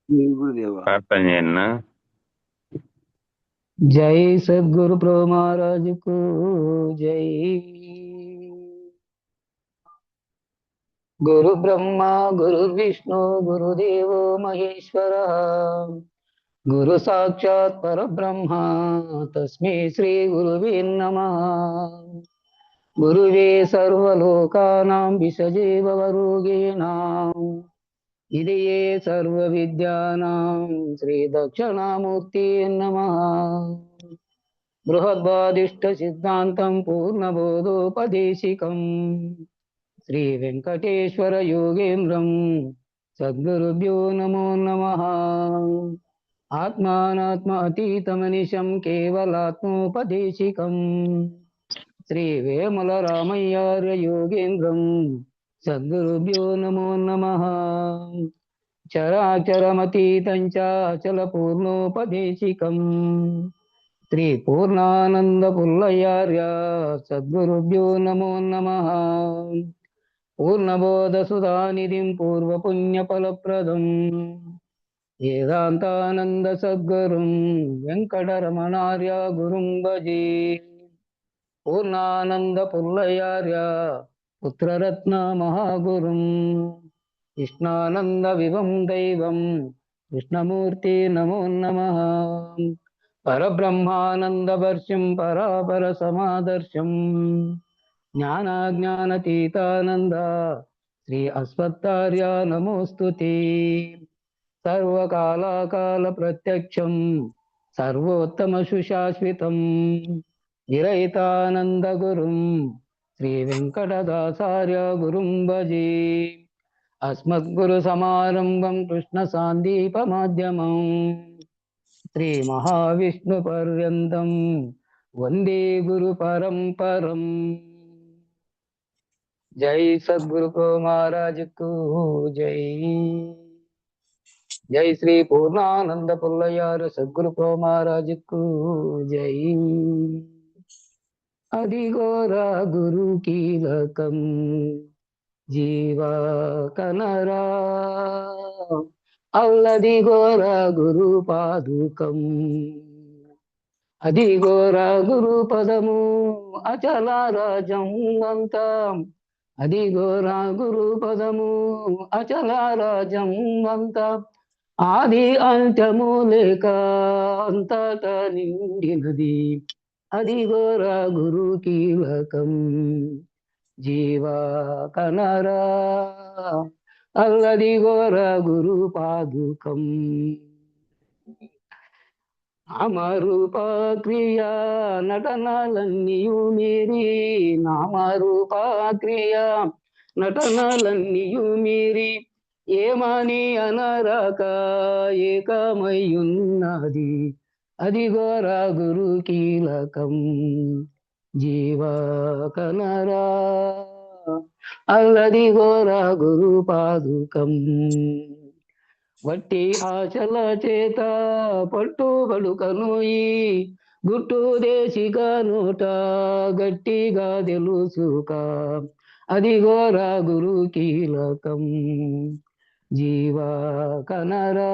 గురుదేవా. ప్రార్థన చేయన్నా. జై సద్గురు ప్రభు మహారాజుకు జై. గురు బ్రహ్మ గురు విష్ణు గురుదేవో మహేశ్వర, గురు సాక్షాత్ పరబ్రహ్మ తస్మై శ్రీ గురువే నమః. గురువే సర్వలోకానాం విషజే భవరోగిణాం, ఇదియే సర్వ విద్యానాం శ్రీ దక్షిణామూర్తి నమః. బృహద్వాదిష్ట సిద్ధాంతం పూర్ణబోధోపదేశికం శ్రీ వెంకటేశ్వర యోగేంద్రం సద్గురుభ్యో నమో నమః. ఆత్మానాత్మ అతీతమనిశం కేవలాత్మోపదేశికం శ్రీ వేముల రామయ్యార్య యోగేంద్రం సద్గురుభ్యో నమో నమః. చరాచరమతీతం చ అచల పూర్ణోపదేశికం శ్రీ పూర్ణానంద పుల్లయార్య సద్గురుభ్యో నమో నమః. పూర్ణబోధ సుధానిధిం పూర్వపుణ్యఫలప్రదం వేదాంతానంద సద్గురుం వెంకటరమణార్య గురుం భజే. పూర్ణానంద పుల్లయార్య పుత్రరత్న మహాగురుం కృష్ణానంద వివం దైవం కృష్ణమూర్తి నమో నమః. పరబ్రహ్మానందవర్షం పరాపర సమాదర్శం జ్ఞానాజ్ఞానతీతానంద శ్రీ అశ్వత్థార్య నమోస్తుతే. సర్వకాలాకాల ప్రత్యక్షం సర్వోత్తమ సుశాశ్వతం విరహితానంద గురుం శ్రీ వెంకటదాసార్య గురుం భజే. అస్మద్గురు సమారంభం కృష్ణ సాందీప మాధ్యమం శ్రీ మహావిష్ణు పర్యంతం వందే గురు పరంపరం. జై సద్గురు మహారాజుకు జై. జై శ్రీ పూర్ణానంద పుల్లయారు సద్గురు మహారాజుకు జై. అదిగోరా గురు కీలకం జీవా కనరా, అల్లదిగోరా గురు పాదుకం, అదిగోరా గురు పదము అచలారాజం వంతం, అదిగోరా గురు పదము అచలారాజం వంతం. ఆది అంత్యము లేక అంతట నిండినది, అదిగోరా గురు కీలకం జీవా కనరా, అల్లదిగోరా గురు పాదుకం. నామరూప క్రియా నటనలన్నీయు మీరి, నామరూప క్రియా నటనలన్నీయు మీరి, ఏమని అనరాక ఏకమయ్యున్నది, అదిగోరా గురు కీలకం జీవా కనరా, అల్లదిగోరా గురు పాదుకం. వట్టి ఆశల చేత పట్టుబడు కనుయి, గుట్టు దేశిక నోట గట్టిగా తెలుసుక, అదిగోరా గురు కీలకం జీవా కనరా,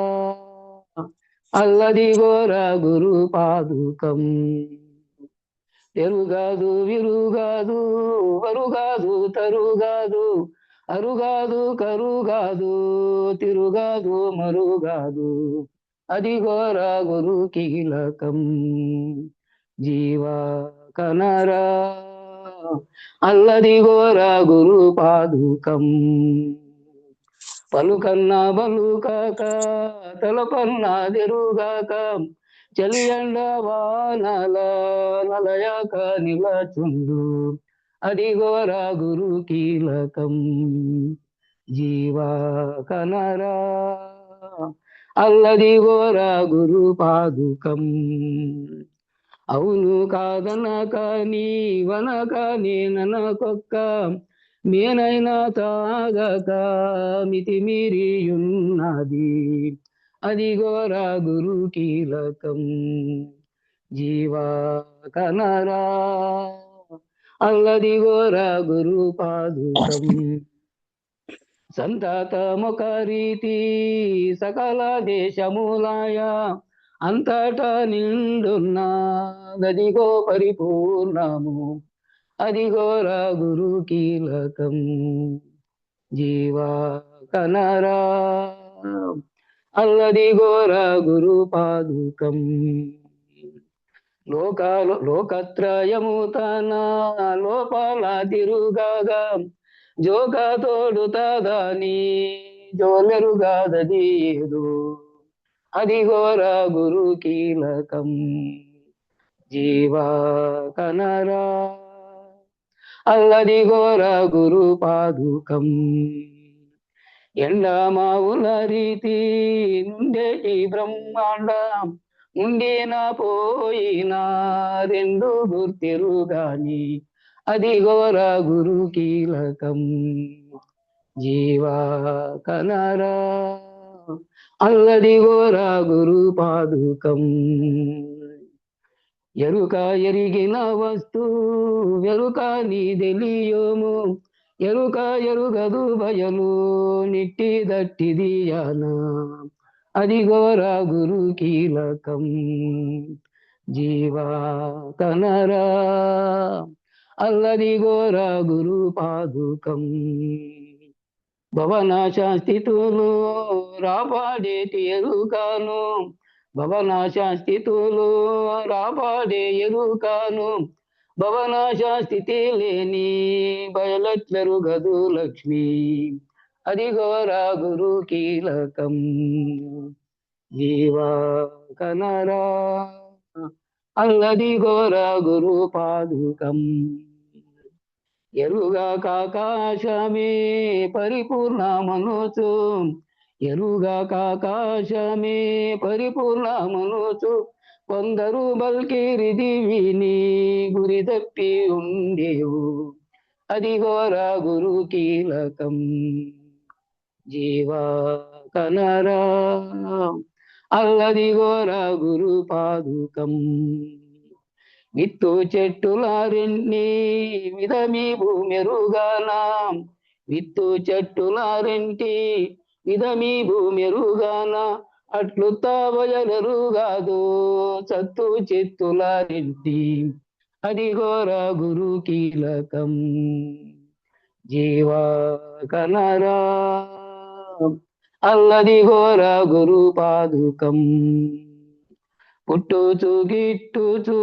అల్లదిగోరా గురు పాదుకం. తెరుగాదు విరుగాదు వరుగాదు తరుగాదు, అరుగాదు కరుగాదు తిరుగాదు మరుగాదు, అదిగోరా గురు కీలకం జీవా కనరా, అల్లదిగోరా గురు పాదుకం. పలుకన్నా బలుకాక తలపన్నా తెరుగాక, చలియండ వానల నలయాక నిలచుండు, అదిగోరా గురు కీలకం జీవా కనరా, అల్లదిగోరా గురు పాదుకం. అవును కాదనక నీవనక నేననకొక్క, మేనైనా తాగక మితిమీరియున్నది, అదిగోరా గురు కీలకం జీవా కనరా, అల్లదిగోరా గురు పాదుకం. సంతతమొక రీతి సకల దేశములాయ అంతటా నిండున్న గదిగో పరిపూర్ణము అదిగోర గురు కీలకం జీవా కనరా అల్లదిగోర గురు పాదుకం లోకత్రయము తన లోపల తిరుగగా జోక తోడుతదని జోమెరుగాదది ఏదో అదిగోర గురు కీలకం జీవా కనరా అల్లదిగోర గురు పాదుకం ఎండమావుల రీతి నుండేటి బ్రహ్మాండం ఉండిన పోయిన రెండు గుర్తిరుగాని అదిగోర గురు కీలకం జీవా కనరా అల్లదిగోర గురు పాదుకం ఎరుక ఎరిగిన వస్తు ఎరుక నీ తెలియము ఎరుక ఎరుగదు బయలు నిట్టి దట్టిది యాన అదిగోర గురు కీలకం జీవా కనరా అల్లదిగోర గురు పాదుకం భవనాశ స్థితులు రాపాడేటి ఎరుకాను భవనాశ స్థితులు రాపాడే ఎరుకాను భవనాశ స్థితి లేని బయలెరుగదు లక్ష్మి అదిగోర గురు కీలకం జీవా కనరా అల్లదిగోర గురు పాదుకం ఎరుగా కాకాశమే పరిపూర్ణ మనోచు ఎరుగా కాకాశమే పరిపూర్ణ మనోచు కొందరు బల్కిరిది విని గురి తప్పి ఉండేవు అదిగోర గురు కీలకం జీవా కనరా అల్లదిగోర గురు పాదుకం విత్తు చెట్టుల రెండి విధమి భూమెరుగానా విత్తు చెట్టుల రెంటి విధమి భూమెరుగానా అట్లు తావయలరుగాదు సత్తు చెత్తుల రెంటి అదిగోర గురు కీలకం జీవా కనరా అల్లదిగోర గురు పాదుకం పుట్టుచు గిట్టుచు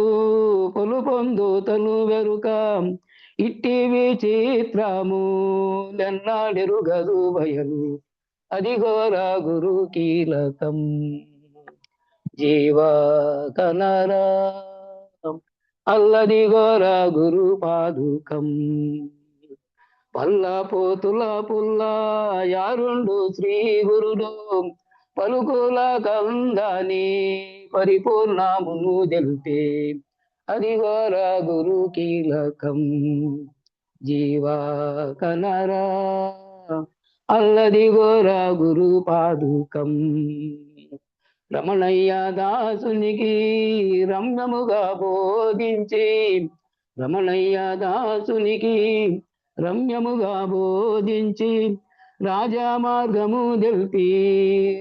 పొలు పొందుతను వెరుక ఇట్టి విచిత్రము లెన్నాడెరుగదు బయలు అదిగోర గురు కీలకం జీవా కనరా అల్లదిగోర గురు పాదుకం పల్ల పోతుల పుల్ల యారుండు శ్రీ గురుడు పలుకుల కందని పరిపూర్ణమును తెలిపే అదిగోర గురు కీలకం జీవా కనరా అల్లదిగోర గురు పాదుకం రమణయ్య దాసునికి రమ్యముగా బోధించి రమణయ్య దాసునికి రమ్యముగా బోధించి రాజా మార్గము తెలిపి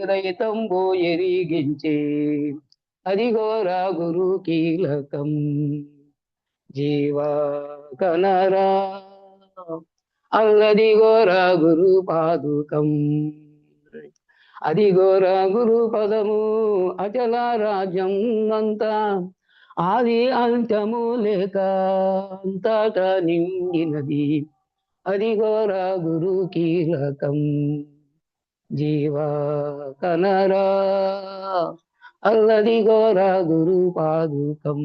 రైతంబో ఎరిగించి అదిగోర గురు కీలకం జీవా కనరా అల్లదిగోర గురు పాదుకం అదిగోర గురు పదము అచల రాజ్యం అంతా ఆది అంత్యము లేక అంతట నిండినది అదిగోర గురు కీలకం జీవా కనరా అల్లదిగోర గురు పాదుకం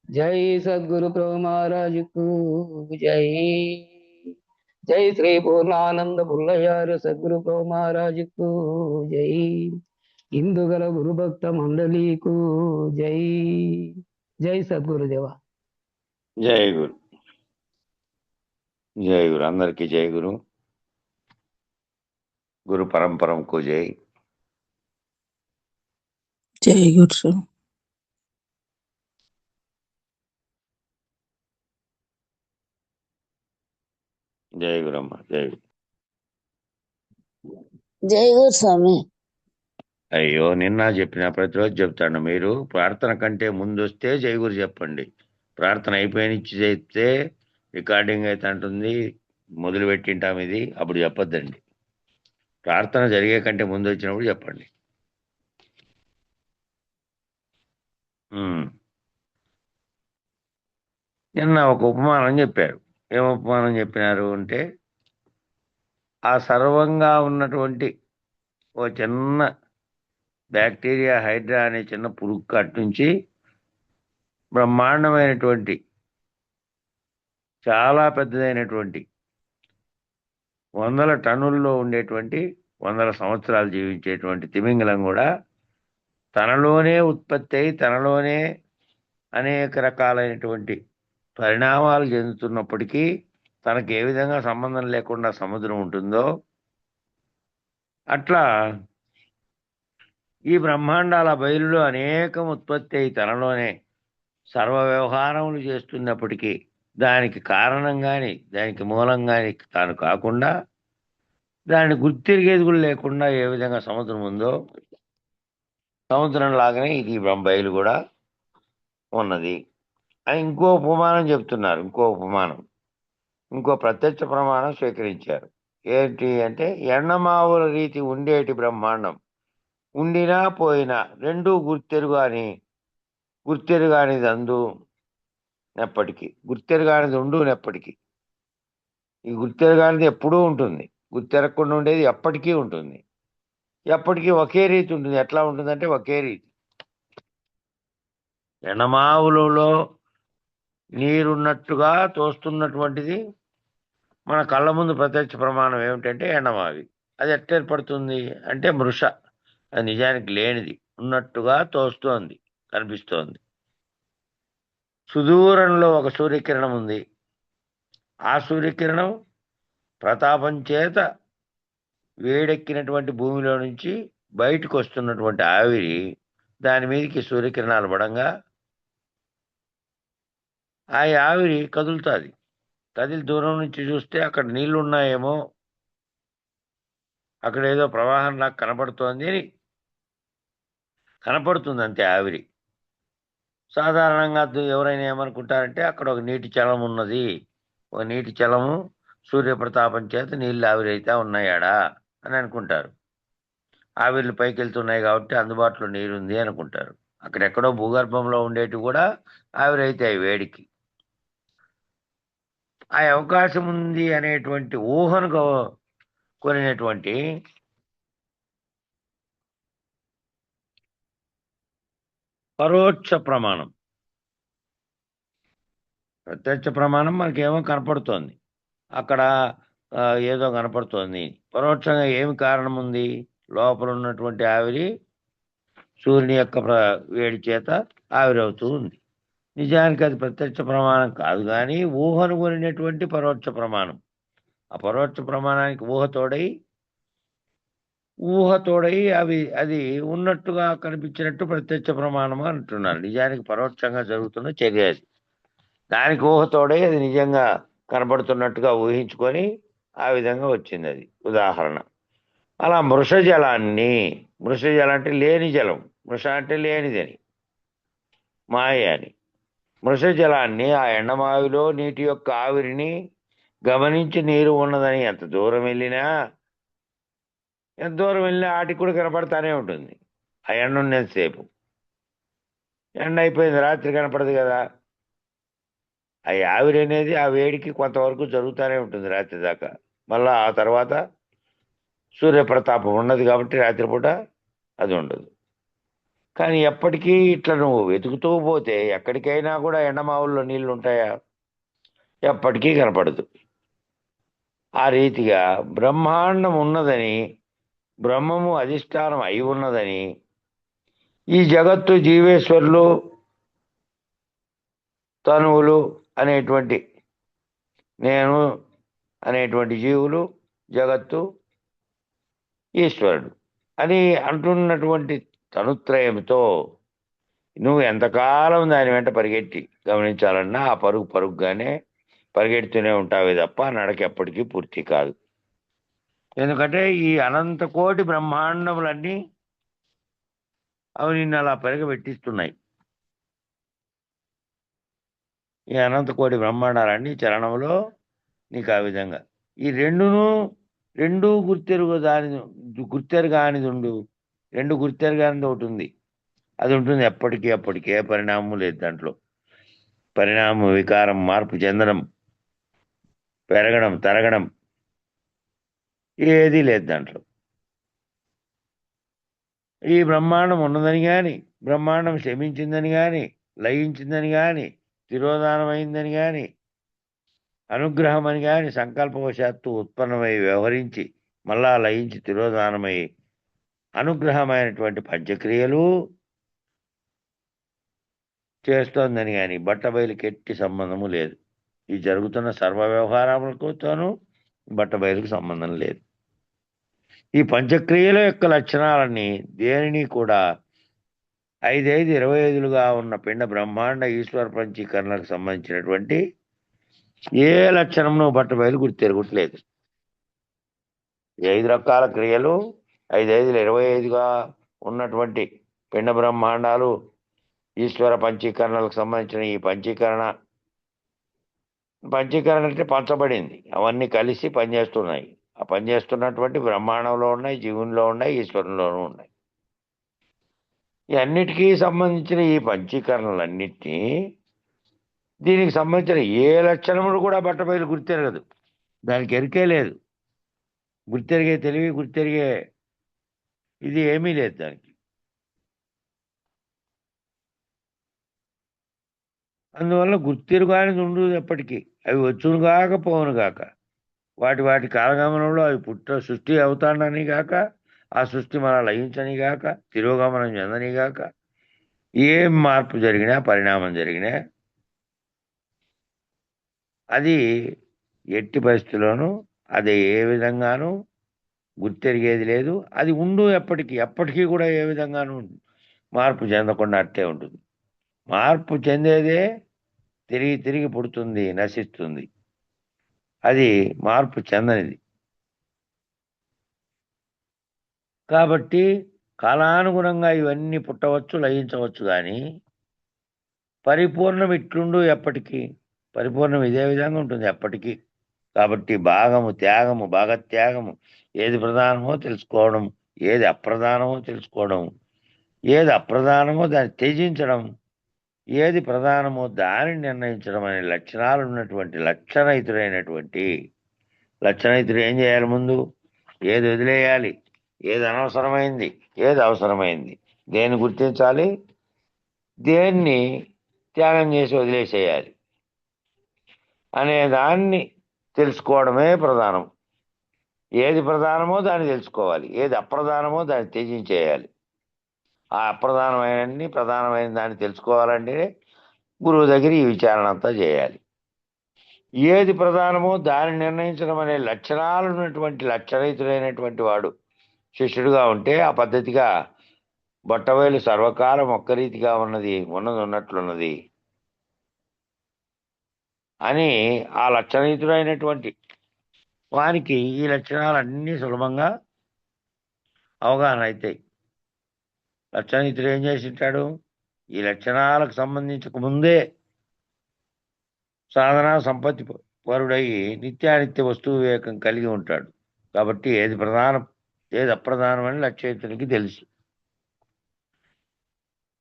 జై సద్గురు ప్రభు మహారాజుకు జై జై శ్రీ పూర్ణానంద పుల్లయ్యారు సద్గురు ప్రభు మహారాజుకు జై ఇందుగల గురు భక్త మండలికు జై జై సద్గురుదేవ జై గురు జై గురు అందరికీ జై గురు గురు పరంపరంకు జై జై గురు జై గురమ్మ జై గురు జై గురు స్వామి. అయ్యో, నిన్న చెప్పిన ప్రతిరోజు చెప్తాను. మీరు ప్రార్థన కంటే ముందు వస్తే జయగురు చెప్పండి. ప్రార్థన అయిపోయినిచ్చి చెప్తే రికార్డింగ్ అయితే అంటుంది, మొదలు పెట్టింటాం ఇది, అప్పుడు చెప్పొద్దండి. ప్రార్థన జరిగే కంటే ముందు వచ్చినప్పుడు చెప్పండి. నిన్న ఒక ఉపమానం చెప్పారు. ఏం ఉపమానం చెప్పినారు అంటే, ఆ సర్వంగా ఉన్నటువంటి ఓ చిన్న బ్యాక్టీరియా హైడ్రా అనే చిన్న పురుగు కట్ నుంచి బ్రహ్మాండమైనటువంటి చాలా పెద్దదైనటువంటి 100 టన్నుల్లో ఉండేటువంటి 100 సంవత్సరాలు జీవించేటువంటి తిమింగలం కూడా తనలోనే ఉత్పత్తి అయి తనలోనే అనేక రకాలైనటువంటి పరిణామాలు చెందుతున్నప్పటికీ తనకు ఏ విధంగా సంబంధం లేకుండా సముద్రం ఉంటుందో అట్లా ఈ బ్రహ్మాండాల బయలులో అనేకం ఉత్పత్తి అయి తనలోనే సర్వ వ్యవహారములు చేస్తున్నప్పటికీ దానికి కారణం కానీ దానికి మూలం కానీ తాను కాకుండా దాన్ని గుర్తిరిగేది కూడా లేకుండా ఏ విధంగా సముద్రం ఉందో సముద్రం లాగానే ఇది బయలు కూడా ఉన్నది అని ఇంకో ఉపమానం చెప్తున్నారు. ఇంకో ప్రత్యక్ష ప్రమాణం స్వీకరించారు. ఏంటి అంటే, ఎండమావుల రీతి ఉండేటి బ్రహ్మాండం ఉండినా పోయినా రెండూ గుర్తెరుగానిది అందు నెప్పటికీ, గుర్తెరుగానిది ఉండు నెప్పటికీ. ఈ గుర్తెరగానిది ఎప్పుడూ ఉంటుంది, గుర్తెరగకుండా ఉండేది ఎప్పటికీ ఉంటుంది. ఎప్పటికీ ఒకే రీతి ఉంటుంది. ఎట్లా ఉంటుందంటే ఒకే రీతి. ఎండమావులలో నీరున్నట్టుగా తోస్తున్నటువంటిది మన కళ్ళ ముందు ప్రత్యక్ష ప్రమాణం ఏమిటంటే ఎండమావి. అది ఎట్లా ఏర్పడుతుంది అంటే మృష. అది నిజానికి లేనిది, ఉన్నట్టుగా తోస్తోంది, కనిపిస్తోంది. సుదూరంలో ఒక సూర్యకిరణం ఉంది. ఆ సూర్యకిరణం ప్రతాపం చేత వేడెక్కినటువంటి భూమిలో నుంచి బయటకు వస్తున్నటువంటి ఆవిరి దాని మీదకి సూర్యకిరణాలు పడంగా ఆ ఆవిరి కదులుతుంది. కదిలి దూరం నుంచి చూస్తే అక్కడ నీళ్లు ఉన్నాయేమో, అక్కడ ఏదో ప్రవాహం నాకు కనపడుతోంది అని కనపడుతుంది అంతే ఆవిరి. సాధారణంగా ఎవరైనా ఏమనుకుంటారంటే అక్కడ ఒక నీటి చలం ఉన్నది, ఒక నీటి చలము సూర్యప్రతాపం చేత నీళ్ళు ఆవిరైతే ఉన్నాయాడా అని అనుకుంటారు. ఆవిర్లు పైకి వెళ్తున్నాయి కాబట్టి అందుబాటులో నీరుంది అనుకుంటారు. అక్కడెక్కడో భూగర్భంలో ఉండేవి కూడా ఆవిరైతాయి వేడికి. ఆ అవకాశం ఉంది అనేటువంటి ఊహను కొనినటువంటి పరోక్ష ప్రమాణం. ప్రత్యక్ష ప్రమాణం మనకేమో కనపడుతోంది, అక్కడ ఏదో కనపడుతోంది. పరోక్షంగా ఏమి కారణం ఉంది? లోపల ఉన్నటువంటి ఆవిరి సూర్యుని యొక్క వేడి చేత ఆవిరవుతూ ఉంది. నిజానికి అది ప్రత్యక్ష ప్రమాణం కాదు, కానీ ఊహను కొనినటువంటి పరోక్ష ప్రమాణం. ఆ పరోక్ష ప్రమాణానికి ఊహతోడై అది ఉన్నట్టుగా కనిపించినట్టు ప్రత్యక్ష ప్రమాణం అంటున్నారు. నిజానికి పరోక్షంగా జరుగుతున్న చర్య అది. దానికి ఊహతోడై అది నిజంగా కనబడుతున్నట్టుగా ఊహించుకొని ఆ విధంగా వచ్చింది అది ఉదాహరణ. అలా మృషజలం అంటే లేని జలం, మృష అంటే లేనిదని, మాయ అని. మృషజలాన్ని ఆ ఎండమావిలో నీటి యొక్క ఆవిరిని గమనించి నీరు ఉన్నదని ఎంత దూరం వెళ్ళినా ఆటికి కూడా కనపడతానే ఉంటుంది. ఆ ఎండ ఉన్నంతసేపు. ఎండ అయిపోయింది, రాత్రి కనపడదు కదా. ఆ ఆవిరి అనేది ఆ వేడికి కొంతవరకు జరుగుతూనే ఉంటుంది రాత్రి దాకా. మళ్ళా ఆ తర్వాత సూర్యప్రతాపం ఉన్నది కాబట్టి రాత్రిపూట అది ఉండదు. కానీ ఎప్పటికీ ఇట్లా నువ్వు వెతుకుతూ పోతే ఎక్కడికైనా కూడా ఎండమావుల్లో నీళ్లు ఉంటాయా? ఎప్పటికీ కనపడదు. ఆ రీతిగా బ్రహ్మాండం ఉన్నదని, బ్రహ్మము అధిష్టానం అయి ఉన్నదని, ఈ జగత్తు జీవేశ్వరులు తనువులు అనేటువంటి నేను అనేటువంటి జీవులు, జగత్తు, ఈశ్వరుడు అని అంటున్నటువంటి తనుత్రయంతో నువ్వు ఎంతకాలం దాని వెంట పరిగెట్టి గమనించాలన్నా ఆ పరుగుగానే పరిగెడుతూనే ఉంటావే తప్ప నడక ఎప్పటికీ పూర్తి కాదు. ఎందుకంటే ఈ అనంత కోటి బ్రహ్మాండములన్నీ అవి నిన్ను అలా పెరగబెట్టిస్తున్నాయి. ఈ అనంత కోటి బ్రహ్మాండాలన్నీ చలనంలో నీకు ఆ విధంగా ఈ రెండు గుర్తెరుగానిది ఉండు. రెండు గుర్తెరుగానిది ఒకటి ఉంది. అది ఉంటుంది ఎప్పటికీ అప్పటికి, ఏ పరిణామం లేదు దాంట్లో. పరిణామం, వికారం, మార్పు చెందడం, పెరగడం, తరగడం ఏదీ లేదు దాంట్లో. ఈ బ్రహ్మాండం ఉన్నదని కానీ, బ్రహ్మాండం శమించిందని కానీ, లయించిందని కానీ, తిరోధానమైందని కానీ, అనుగ్రహం అని కానీ, సంకల్పవశాత్తు ఉత్పన్నమై వ్యవహరించి మళ్ళా లయించి తిరోధానమై అనుగ్రహమైనటువంటి పంచక్రియలు చేస్తోందని కానీ బట్టబయలుకి ఎట్టి సంబంధము లేదు. ఈ జరుగుతున్న సర్వ వ్యవహారాలతోనూ బట్టబయలుకు సంబంధం లేదు. ఈ పంచక్రియల యొక్క లక్షణాలన్నీ దేనిని కూడా 5, 5, 25లుగా ఉన్న పిండ బ్రహ్మాండ ఈశ్వర పంచీకరణకు సంబంధించినటువంటి ఏ లక్షణంను బట్టబయలు గుర్తెరగట్లేదు. 5 రకాల క్రియలు 5, 5, 25గా ఉన్నటువంటి పిండ బ్రహ్మాండాలు ఈశ్వర పంచీకరణలకు సంబంధించిన ఈ పంచీకరణ అంటే పంచబడింది. అవన్నీ కలిసి పనిచేస్తున్నాయి. ఆ పనిచేస్తున్నటువంటి బ్రహ్మాండంలో ఉన్నాయి, జీవునిలో ఉన్నాయి, ఈశ్వరంలోనూ ఉన్నాయి. ఈ అన్నిటికీ సంబంధించిన ఈ పంచీకరణలన్నిటినీ దీనికి సంబంధించిన ఏ లక్షణములు కూడా బట్టబయలు గుర్తెరగదు. దానికి ఎరికే లేదు. గుర్తెరిగే తెలివి, గుర్తెరిగే ఇది ఏమీ లేదు దానికి. అందువల్ల గుర్తెరుగానిది ఉండదు ఎప్పటికీ. అవి వచ్చును గాక పోవును గాక, వాటి కాలగమనంలో అవి సృష్టి అవుతాడని గాక, ఆ సృష్టి మన లయించని గాక, తిరోగమనం చెందని గాక, ఏం మార్పు జరిగినా, పరిణామం జరిగినా అది ఎట్టి పరిస్థితుల్లోనూ అది ఏ విధంగానూ గుర్తెరిగేది లేదు. అది ఉండు ఎప్పటికీ కూడా ఏ విధంగానూ మార్పు చెందకుండా అట్టే ఉంటుంది. మార్పు చెందేదే తిరిగి పుడుతుంది, నశిస్తుంది. అది మార్పు చెందనిది. కాబట్టి కాలానుగుణంగా ఇవన్నీ పుట్టవచ్చు, లయించవచ్చు. కానీ పరిపూర్ణం ఇట్లుండు ఎప్పటికీ. పరిపూర్ణం ఇదే విధంగా ఉంటుంది ఎప్పటికీ. కాబట్టి భాగత్యాగము ఏది ప్రధానమో తెలుసుకోవడం, ఏది అప్రధానమో తెలుసుకోవడం, ఏది అప్రధానమో దాన్ని త్యజించడం, ఏది ప్రధానమో దానిని నిర్ణయించడం అనే లక్షణాలు ఉన్నటువంటి లక్షణయితుడు ఏం చేయాలి? ముందు ఏది వదిలేయాలి, ఏది అనవసరమైంది, ఏది అవసరమైంది, దేన్ని గుర్తించాలి, దేన్ని త్యాగం చేసి వదిలేసేయాలి అనే దాన్ని తెలుసుకోవడమే ప్రధానం. ఏది ప్రధానమో దాన్ని తెలుసుకోవాలి, ఏది అప్రధానమో దాన్ని త్యజించేయాలి. ఆ అప్రధానమైన ప్రధానమైన దాన్ని తెలుసుకోవాలంటే గురువు దగ్గర ఈ విచారణ అంతా చేయాలి. ఏది ప్రధానమో దాన్ని నిర్ణయించడం అనే లక్షణాలు ఉన్నటువంటి లక్షణయితుడైనటువంటి వాడు శిష్యుడుగా ఉంటే ఆ పద్ధతిగా బట్టబయలు సర్వకాలం ఒక్క రీతిగా ఉన్నది ఉన్నట్లున్నది అని ఆ లక్షణయుతుడైనటువంటి వానికి ఈ లక్షణాలన్నీ సులభంగా అవగాహన అవుతాయి. లక్షణయుతుడు ఏం చేసి ఉంటాడు? ఈ లక్షణాలకు సంబంధించక ముందే సాధన సంపత్తి పరుడై నిత్యానిత్య వస్తువు వివేకం కలిగి ఉంటాడు. కాబట్టి ఏది ప్రధానం, ఏది అప్రధానం అని లక్షణయుతునికి తెలుసు.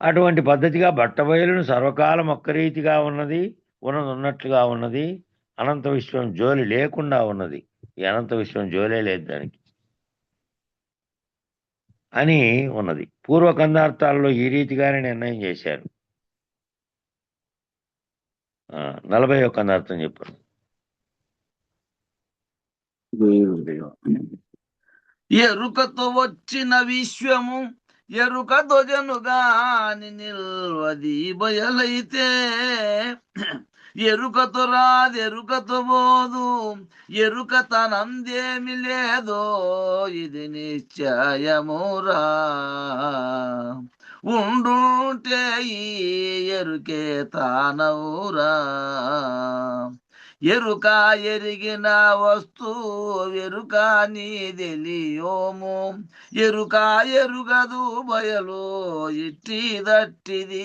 అటువంటి పద్ధతిగా బట్టబయలును సర్వకాలం ఒక్క రీతిగా ఉన్నది ఉన్నట్లుగా ఉన్నది. అనంత విశ్వం జోలి లేకుండా ఉన్నది. ఈ అనంత విశ్వం జోలే లేదు దానికి అని ఉన్నది. పూర్వకందార్థాల్లో ఈ రీతిగానే నిర్ణయం చేశారు. 41 కందార్థం చెప్పండి. ఎరుకతో వచ్చిన విశ్వము ఎరుకతో జనుగాని నిల్వది బయలైతే, ఎరుకతో ఎరుకతో పోదు, ఎరుక తనందేమి లేదో ఇది నిశ్చయమురా. ఉండుంటే ఈ ఎరుకే తానవురా. ఎరుక ఎరిగిన వస్తు ఎరుక నీదెలియోము ఎరుక ఎరుగదు బయలు ఇట్టి దట్టిదియనానిది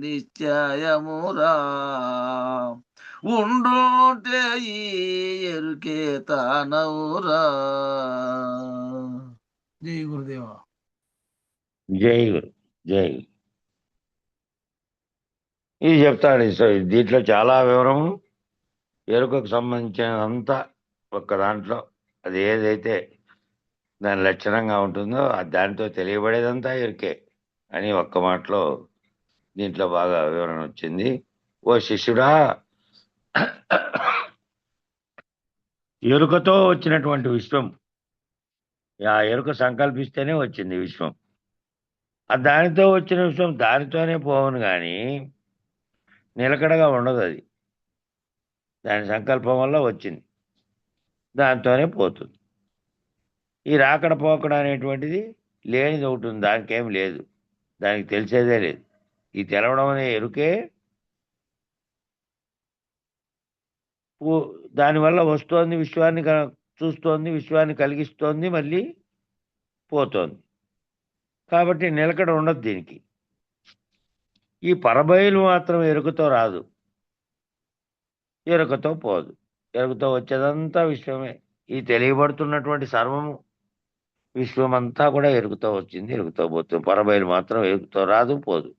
నిశ్చయమురా ఉండుంటే ఈ ఎరుకే తానవురా. జై గురుదేవా. జై గురు, జై గురు. ఇది చెప్తాడు. సో దీంట్లో చాలా వివరము ఎరుకకు సంబంధించినంతా ఒక్క దాంట్లో అది ఏదైతే దాని లక్షణంగా ఉంటుందో దానితో తెలియబడేదంతా ఎరుకే అని ఒక్క మాటలో దీంట్లో బాగా వివరణ వచ్చింది. ఓ శిష్యుడా, ఎరుకతో వచ్చినటువంటి విశ్వం, ఆ ఎరుక సంకల్పిస్తేనే వచ్చింది విశ్వం. ఆ దానితో వచ్చిన విశ్వం దానితోనే పోవును కానీ నిలకడగా ఉండదు. అది దాని సంకల్పం వల్ల వచ్చింది, దాంతోనే పోతుంది. ఈ రాకడ పోకడ అనేటువంటిది లేనిది ఒకటి ఉంది, దానికి ఏం లేదు, దానికి తెలిసేదే లేదు. ఈ తెలవడం అనే ఎరుకే దానివల్ల వస్తోంది, విశ్వాన్ని చూస్తోంది, విశ్వాన్ని కలిగిస్తోంది, మళ్ళీ పోతోంది. కాబట్టి నిలకడ ఉండదు దీనికి. ఈ పరబయలు మాత్రం ఎరుకతో రాదు, ఎరుకతో పోదు. ఎరుకతో వచ్చేదంతా విశ్వమే. ఈ తెలియబడుతున్నటువంటి సర్వము విశ్వమంతా కూడా ఎరుకతో వచ్చింది, ఎరుకతో పోతుంది. పరబయలు మాత్రం ఎరుకతో రాదు, పోదు.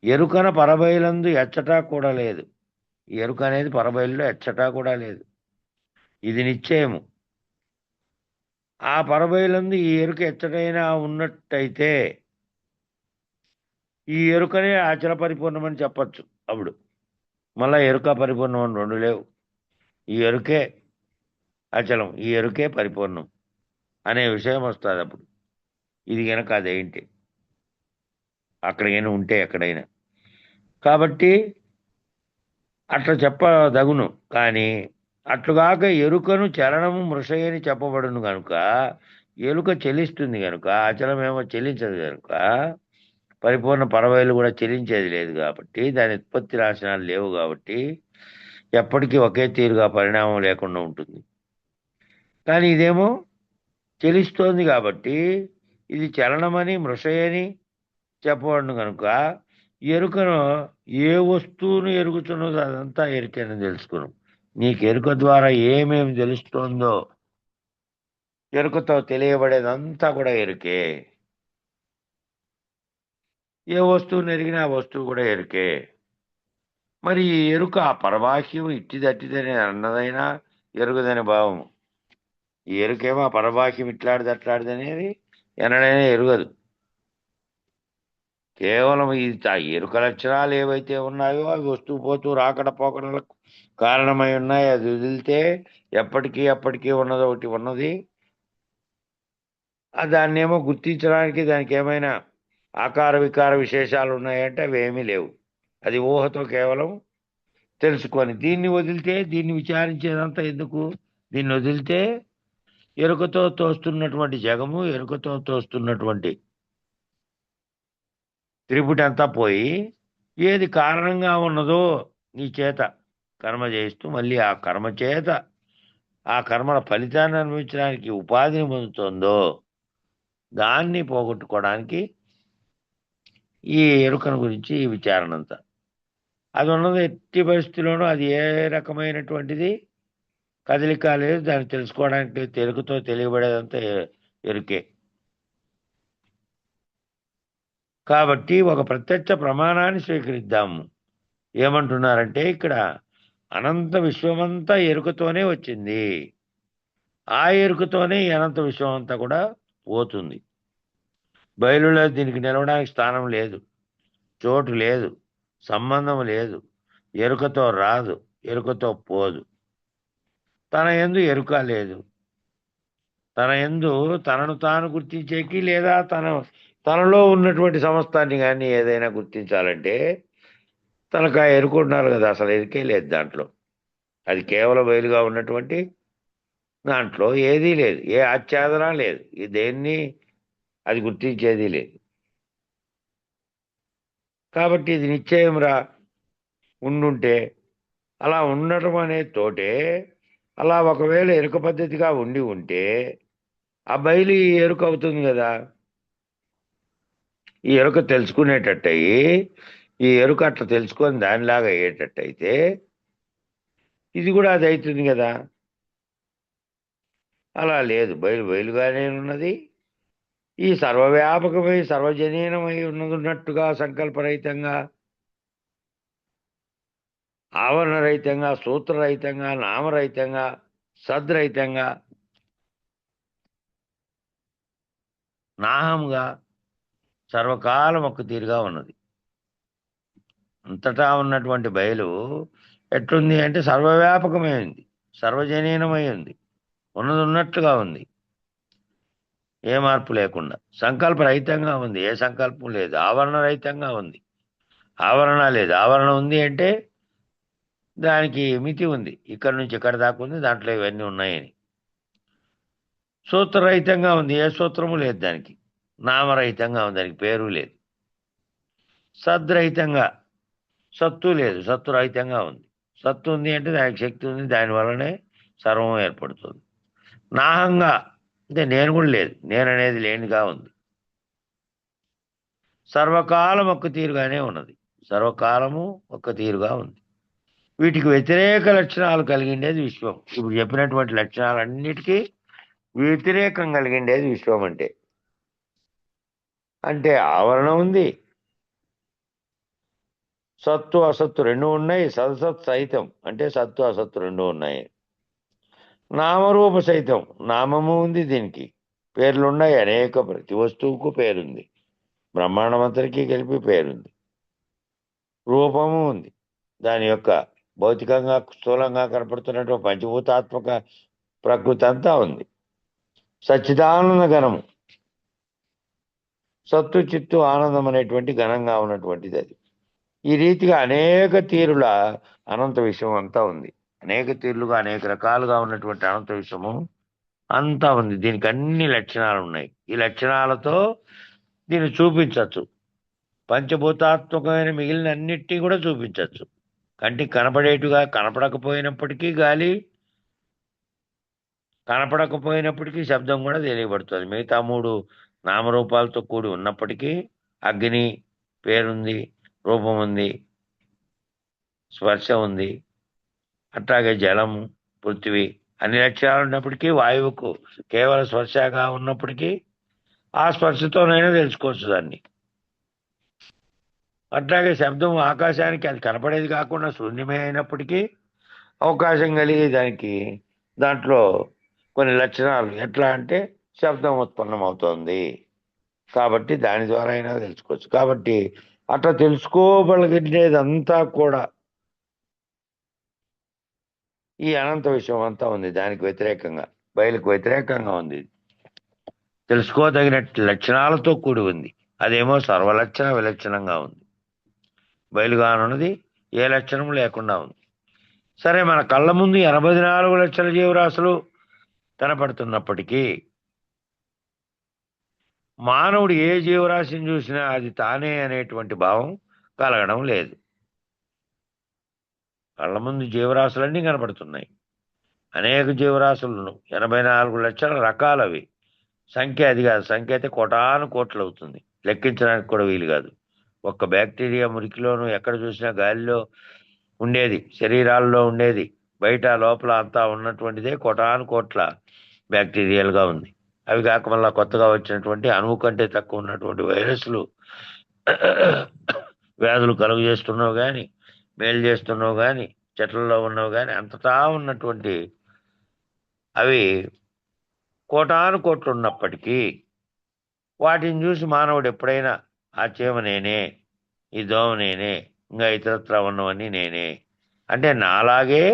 ఎరుకన పరబయలందు ఎచ్చటా కూడా లేదు. ఎరుక అనేది పరబయలులో ఎచ్చటా కూడా లేదు. ఇది నిశ్చయము. ఆ పరబయలందు ఈ ఎరుక ఎచ్చటైనా ఉన్నట్టయితే ఈ ఎరుకనే అచల పరిపూర్ణమని చెప్పచ్చు. అప్పుడు మళ్ళా ఎరుక పరిపూర్ణం అని రెండు లేవు. ఈ ఎరుకే అచలం, ఈ ఎరుకే పరిపూర్ణం అనే విషయం వస్తుంది అప్పుడు. ఇది కనుక అదేంటి అక్కడికైనా ఉంటే ఎక్కడైనా. కాబట్టి అట్లా చెప్పదగును. కానీ అట్లుగాక ఎరుకను చలనము మృషయని చెప్పబడును కనుక ఎరుక చెలిస్తుంది కనుక అచలమేమో చెల్లించదు కనుక పరిపూర్ణ పరబయలు కూడా చెల్లించేది లేదు. కాబట్టి దాని ఉత్పత్తి నాశనాలు లేవు. కాబట్టి ఎప్పటికీ ఒకే తీరుగా పరిణామం లేకుండా ఉంటుంది. కానీ ఇదేమో చెలిస్తోంది కాబట్టి ఇది చలనమని మృషయని చెప్పబడును కనుక ఎరుకను ఏ వస్తువును ఎరుగుతున్నదో అదంతా ఎరుకని తెలుసుకును. నీకు ఎరుక ద్వారా ఏమేమి తెలుస్తోందో ఎరుకతో తెలియబడేదంతా కూడా ఎరుకే. ఏ వస్తువుని ఎరిగినా ఆ వస్తువు కూడా ఎరుకే. మరి ఈ ఎరుక ఆ పరబాహ్యం ఇట్టిదట్టిదని అన్నదైనా ఎరుగుదనే భావం. ఈ ఎరుకేమో ఆ పరబాహ్యం ఇట్లాడిది అట్లాడిది అనేది ఎన్నడైనా ఎరుగదు. కేవలం ఇది ఎరుక లక్షణాలు ఏవైతే ఉన్నాయో అవి వస్తూ పోతూ రాకడ పోకడలకు కారణమై ఉన్నాయి. అది వదిలితే ఎప్పటికీ ఉన్నది ఒకటి ఉన్నది. దాన్ని ఏమో గుర్తించడానికి దానికి ఏమైనా ఆకార వికార విశేషాలు ఉన్నాయంటే అవి ఏమీ లేవు. అది ఊహతో కేవలం తెలుసుకొని దీన్ని వదిలితే దీన్ని విచారించేదంతా ఎందుకు? దీన్ని వదిలితే ఎరుకతో తోస్తున్నటువంటి జగము, ఎరుకతో తోస్తున్నటువంటి త్రిపుటి అంతా పోయి ఏది కారణంగా ఉన్నదో నీ చేత కర్మ చేయిస్తూ మళ్ళీ ఆ కర్మ చేత ఆ కర్మల ఫలితాన్ని అనుభవించడానికి ఉపాధిని పొందుతుందో దాన్ని పోగొట్టుకోవడానికి ఈ ఎరుకను గురించి ఈ విచారణ అంతా. అది ఉన్నది ఎట్టి పరిస్థితిలోనూ అది ఏ రకమైనటువంటిది కదలిక లేదు. దాన్ని తెలుసుకోవడానికి ఎరుకతో తెలియబడేదంతా ఎరుకే. కాబట్టి ఒక ప్రత్యక్ష ప్రమాణాన్ని స్వీకరిద్దాము. ఏమంటున్నారంటే ఇక్కడ అనంత విశ్వమంతా ఎరుకతోనే వచ్చింది. ఆ ఎరుకతోనే ఈ అనంత విశ్వం అంతా కూడా పోతుంది. బయలులో దీనికి నిలవడానికి స్థానం లేదు, చోటు లేదు, సంబంధం లేదు. ఎరుకతో రాదు, ఎరుకతో పోదు. తన యందు ఎరుక లేదు. తన యందు తనను తాను గుర్తించేకి లేదా తనలో ఉన్నటువంటి సమస్తాన్ని కానీ ఏదైనా గుర్తించాలంటే తనకు ఆ ఎరుక ఉండాలి కదా. అసలు ఎరుకే లేదు దాంట్లో. అది కేవలం బయలుగా ఉన్నటువంటి దాంట్లో ఏదీ లేదు, ఏ ఆచ్ఛాదన లేదు, దేన్ని అది గుర్తించేది లేదు. కాబట్టి ఇది నిశ్చయం రా ఉండుంటే అలా ఉండటం అనేది తోటే అలా ఒకవేళ ఎరుక పద్ధతిగా ఉండి ఉంటే ఆ బయలు ఈ ఎరుక అవుతుంది కదా. ఈ ఎరుక తెలుసుకునేటట్టయి ఈ ఎరుక అట్లా తెలుసుకొని దానిలాగా అయ్యేటట్టయితే ఇది కూడా అది అవుతుంది కదా. అలా లేదు, బయలుగానే ఉన్నది. ఈ సర్వవ్యాపకమై సర్వజనీనమై ఉన్నట్టుగా సంకల్పరహితంగా, ఆవరణరహితంగా, సూత్రరహితంగా, నామరహితంగా, సద్రహితంగా, నాహంగా సర్వకాలం ఒక్క తీరుగా ఉన్నది. అంతటా ఉన్నటువంటి బయలు ఎట్లుంది అంటే సర్వవ్యాపకమై ఉంది, సర్వజనీనమై ఉంది, ఉన్నది ఉన్నట్టుగా ఉంది, ఏ మార్పు లేకుండా. సంకల్ప రహితంగా ఉంది, ఏ సంకల్పం లేదు. ఆవరణ రహితంగా ఉంది, ఆవరణ లేదు. ఆవరణ ఉంది అంటే దానికి మితి ఉంది, ఇక్కడి నుంచి ఇక్కడ దాకా ఉంది, దాంట్లో ఇవన్నీ ఉన్నాయని. సూత్రరహితంగా ఉంది, ఏ సూత్రము లేదు దానికి. నామరహితంగా ఉంది, దానికి పేరు లేదు. సద్రహితంగా, సత్తు లేదు, సత్తు రహితంగా ఉంది. సత్తు ఉంది అంటే దానికి శక్తి ఉంది, దాని వల్లనే సర్వం ఏర్పడుతుంది. నాహంగా అంటే నేను కూడా లేదు, నేను అనేది లేనిగా ఉంది. సర్వకాలం ఒక్క తీరుగానే ఉన్నది, సర్వకాలము ఒక్క తీరుగా ఉంది. వీటికి వ్యతిరేక లక్షణాలు కలిగిండేది విశ్వం. ఇప్పుడు చెప్పినటువంటి లక్షణాలన్నిటికీ వ్యతిరేకం కలిగిండేది విశ్వం అంటే. అంటే ఆవరణ ఉంది, సత్తు అసత్తు రెండు ఉన్నాయి, సదసత్ సహితం అంటే సత్తు అసత్తు రెండు ఉన్నాయి. నామరూప సహితం, నామము ఉంది, దీనికి పేర్లున్నాయి అనేక, ప్రతి వస్తువుకు పేరుంది, బ్రహ్మాండమంతరికి కలిపి పేరుంది. రూపము ఉంది, దాని యొక్క భౌతికంగా స్థూలంగా కనపడుతున్నటువంటి పంచభూతాత్మక ప్రకృతి అంతా ఉంది. సచ్చిదానంద గణము, సత్తు చిత్తు ఆనందం అనేటువంటి ఘనంగా ఉన్నటువంటిది అది. ఈ రీతిగా అనేక తీరుల అనంత విషయం అంతా ఉంది. అనేక తీరులుగా అనేక రకాలుగా ఉన్నటువంటి అనంత విషయము అంతా ఉంది. దీనికి అన్ని లక్షణాలు ఉన్నాయి. ఈ లక్షణాలతో దీన్ని చూపించవచ్చు. పంచభూతాత్మకమైన మిగిలిన అన్నిటినీ కూడా చూపించవచ్చు. కంటికి కనపడేటుగా కనపడకపోయినప్పటికీ గాలి, కనపడకపోయినప్పటికీ శబ్దం కూడా తెలియబడుతుంది. మిగతా మూడు నామరూపాలతో కూడి ఉన్నప్పటికీ అగ్ని పేరుంది, రూపం ఉంది, స్పర్శ ఉంది. అట్లాగే జలము, పృథ్వీ అన్ని లక్ష్యాలు ఉన్నప్పటికీ వాయువుకు కేవలం స్పర్శగా ఉన్నప్పటికీ ఆ స్పర్శతోనైనా తెలుసుకోవచ్చు దాన్ని. అట్లాగే శబ్దం ఆకాశానికి అది కనపడేది కాకుండా శూన్యమే అయినప్పటికీ అవకాశం కలిగి దానికి దాంట్లో కొన్ని లక్షణాలు ఎట్లా అంటే శబ్దం ఉత్పన్నమవుతోంది కాబట్టి దాని ద్వారా అయినా తెలుసుకోవచ్చు. కాబట్టి అట్లా తెలుసుకోగలిగేదంతా కూడా ఈ అనంత విషయం అంతా ఉంది. దానికి వ్యతిరేకంగా, బయలుకు వ్యతిరేకంగా ఉంది. తెలుసుకోదగిన లక్షణాలతో కూడి ఉంది. అదేమో సర్వలక్షణ విలక్షణంగా ఉంది. బయలుగానున్నది ఏ లక్షణం లేకుండా ఉంది. సరే, మన కళ్ళ ముందు 84 లక్షల జీవరాశులు కనపడుతున్నప్పటికీ మానవుడు ఏ జీవరాశిని చూసినా అది తానే అనేటువంటి భావం కలగడం లేదు. కళ్ళ ముందు జీవరాశులన్నీ కనపడుతున్నాయి, అనేక జీవరాశులను, 84 లక్షల రకాలవి. సంఖ్య అది కాదు, సంఖ్య అయితే కోటాను కోట్లు అవుతుంది, లెక్కించడానికి కూడా వీలు కాదు. ఒక్క బ్యాక్టీరియా మురికిలోనూ ఎక్కడ చూసినా గాలిలో ఉండేది, శరీరాల్లో ఉండేది, బయట లోపల అంతా ఉన్నటువంటిదే కోటాను కోట్ల బ్యాక్టీరియాలుగా ఉంది. అవి కాక మళ్ళా కొత్తగా వచ్చినటువంటి అణువు కంటే తక్కువ ఉన్నటువంటి వైరస్లు వ్యాధులు కలుగు చేస్తున్నావు కానీ, మేలు చేస్తున్నావు కానీ, చెట్లలో ఉన్నవి కానీ, అంతటా ఉన్నటువంటి అవి కోటాను కోట్లు ఉన్నప్పటికీ వాటిని చూసి మానవుడు ఎప్పుడైనా ఆ చీమ నేనే, ఈ దోమ నేనే, ఇంకా ఇతరత్రా ఉన్నవన్నీ నేనే అంటే, నాలాగే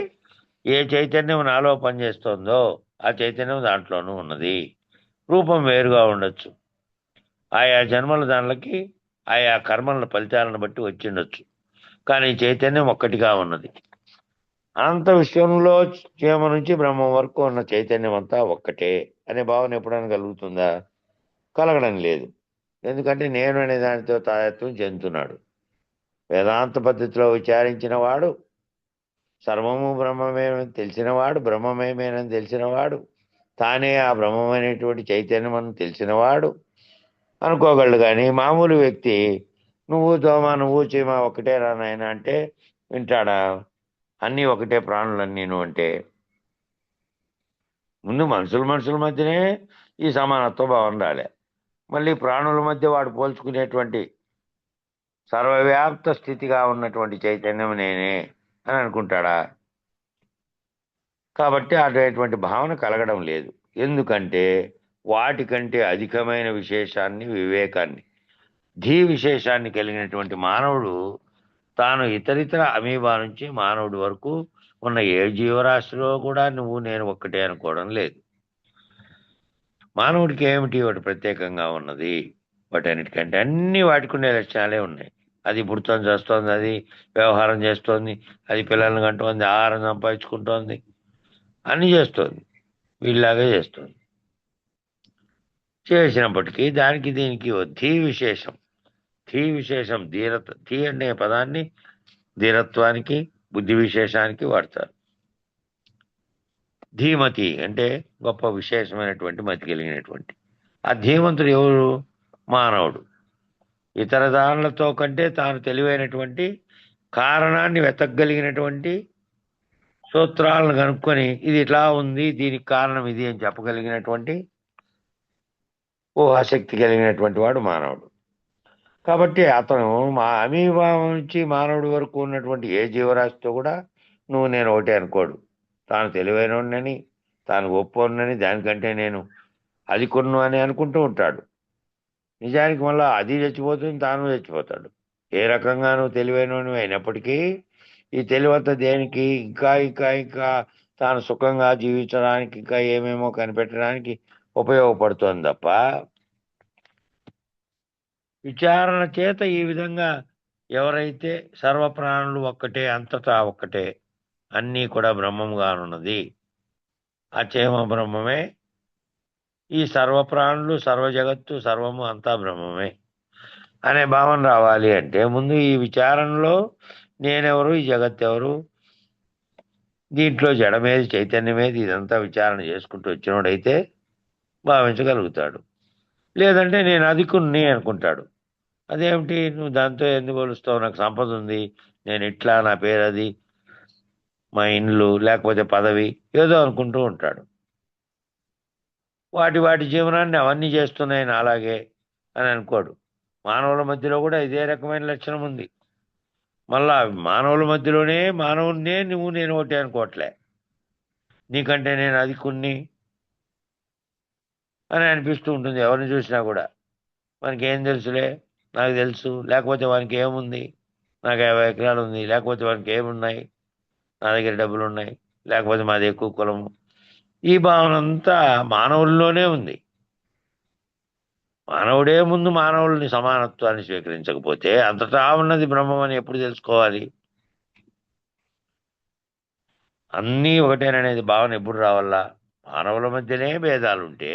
ఏ చైతన్యం నాలో పనిచేస్తుందో ఆ చైతన్యం దాంట్లోనూ ఉన్నది. రూపం వేరుగా ఉండొచ్చు, ఆయా జన్మల దానికి ఆయా కర్మల ఫలితాలను బట్టి వచ్చిండొచ్చు, కానీ చైతన్యం ఒక్కటిగా ఉన్నది. అనంత విశ్వంలో చీమ నుంచి బ్రహ్మం వరకు ఉన్న చైతన్యం అంతా ఒక్కటే అనే భావన ఎప్పుడైనా కలుగుతుందా? కలగడం లేదు. ఎందుకంటే నేను అనే దానితో తాయత్వం చెందుతున్నాడు. వేదాంత పద్ధతిలో విచారించిన వాడు సర్వము బ్రహ్మమేనని తెలిసినవాడు, బ్రహ్మమయమేనని తెలిసినవాడు, తానే ఆ బ్రహ్మమైనటువంటి చైతన్యం అని తెలిసినవాడు అనుకోగలడు. కానీ మామూలు వ్యక్తి నువ్వు దోమ నువ్వు చీమ ఒకటే రా నాయన అంటే వింటాడా? అన్నీ ఒకటే ప్రాణులన్నీను అంటే ముందు మనుషుల మధ్యనే ఈ సమానత్వ భావం రాలే. మళ్ళీ ప్రాణుల మధ్య వాడు పోల్చుకునేటువంటి సర్వవ్యాప్త స్థితిగా ఉన్నటువంటి చైతన్యం నేనే అని అనుకుంటాడా? కాబట్టి అటువంటి భావన కలగడం లేదు. ఎందుకంటే వాటికంటే అధికమైన విశేషాన్ని, వివేకాన్ని, ధీ విశేషాన్ని కలిగినటువంటి మానవుడు తాను ఇతరితర అమీబా నుంచి మానవుడి వరకు ఉన్న ఏ జీవరాశిలో కూడా నువ్వు నేను ఒక్కటే అనుకోవడం లేదు. మానవుడికి ఏమిటి వాటి ప్రత్యేకంగా ఉన్నది? వాటన్నిటికంటే అన్ని వాటికి ఉండే లక్షణాలే ఉన్నాయి. అది పుడుతోంది, చేస్తోంది, అది వ్యవహారం చేస్తోంది, అది పిల్లల్ని కంటోంది, ఆహారం సంపాదించుకుంటోంది, అన్ని చేస్తోంది, వీళ్ళలాగే చేస్తోంది. చేసినప్పటికీ దానికి దీనికి ఓ ధీ విశేషం, ధీ అనే పదాన్ని ధీరత్వానికి, బుద్ధి విశేషానికి వాడతారు. ధీమతి అంటే గొప్ప విశేషమైనటువంటి మతి కలిగినటువంటి. ఆ ధీమంతుడు ఎవరు? మానవుడు. ఇతర దానులతో కంటే తాను తెలివైనటువంటి, కారణాన్ని వెతకగలిగినటువంటి, సూత్రాలను కనుక్కొని ఇది ఇట్లా ఉంది, దీనికి కారణం ఇది అని చెప్పగలిగినటువంటి ఊహాశక్తి కలిగినటువంటి వాడు మానవుడు. కాబట్టి అతను అమీబా నుంచి మానవుడి వరకు ఉన్నటువంటి ఏ జీవరాశితో కూడా నువ్వు నేను ఒకటే అనుకోడు. తాను తెలివైనని, తాను గొప్పవాడినని, దానికంటే నేను అది కొన్ను అని అనుకుంటూ ఉంటాడు. నిజానికి మళ్ళీ అది చచ్చిపోతుంది, తాను చచ్చిపోతాడు. ఏ రకంగానూ తెలివైనవి అయినప్పటికీ ఈ తెలివంతా దేనికి? ఇంకా ఇంకా ఇంకా తాను సుఖంగా జీవించడానికి, ఇంకా ఏమేమో కనిపెట్టడానికి ఉపయోగపడుతోంది తప్ప విచారణ చేత ఈ విధంగా ఎవరైతే సర్వప్రాణులు ఒక్కటే, అంతటా ఒక్కటే, అన్నీ కూడా బ్రహ్మంగానున్నది, అచేమ బ్రహ్మమే, ఈ సర్వప్రాణులు, సర్వ జగత్తు, సర్వము అంతా బ్రహ్మమే అనే భావన రావాలి అంటే ముందు ఈ విచారణలో నేనెవరు, ఈ జగత్ ఎవరు, దీంట్లో జడమేది, చైతన్యమేది, ఇదంతా విచారణ చేసుకుంటూ వచ్చినోడైతే భావించగలుగుతాడు. లేదంటే నేను అధికుణ్ణి అనుకుంటాడు. అదేమిటి, నువ్వు దాంతో ఎందుకు పోలుస్తావు? నాకు సంపద ఉంది, నేను ఇట్లా, నా పేరు అది, మా ఇండ్లు, లేకపోతే పదవి, ఏదో అనుకుంటూ ఉంటాడు. వాటి జీవనాన్ని అవన్నీ చేస్తున్నాయి అలాగే అని అనుకోడు. మానవుల మధ్యలో కూడా ఇదే రకమైన లక్షణం ఉంది. మళ్ళా మానవుల మధ్యలోనే మానవుడినే నువ్వు నేను ఒకటి అనుకోవట్లే, నీకంటే నేను అధికుణ్ణి అని అనిపిస్తూ ఉంటుంది ఎవరిని చూసినా కూడా. మనకి ఏం తెలుసులే, నాకు తెలుసు, లేకపోతే వానికి ఏముంది, నాకు 50 ఎకరాలు ఉంది, లేకపోతే వానికి ఏమున్నాయి, నా దగ్గర డబ్బులు ఉన్నాయి, లేకపోతే మాది ఎక్కువ కులము. ఈ భావన అంతా మానవుల్లోనే ఉంది. మానవుడే ముందు మానవుల్ని సమానత్వాన్ని స్వీకరించకపోతే అంతటా ఉన్నది బ్రహ్మం అని ఎప్పుడు తెలుసుకోవాలి? అన్నీ ఒకటేననేది భావన ఎప్పుడు రావాలా? మానవుల మధ్యనే భేదాలుంటే.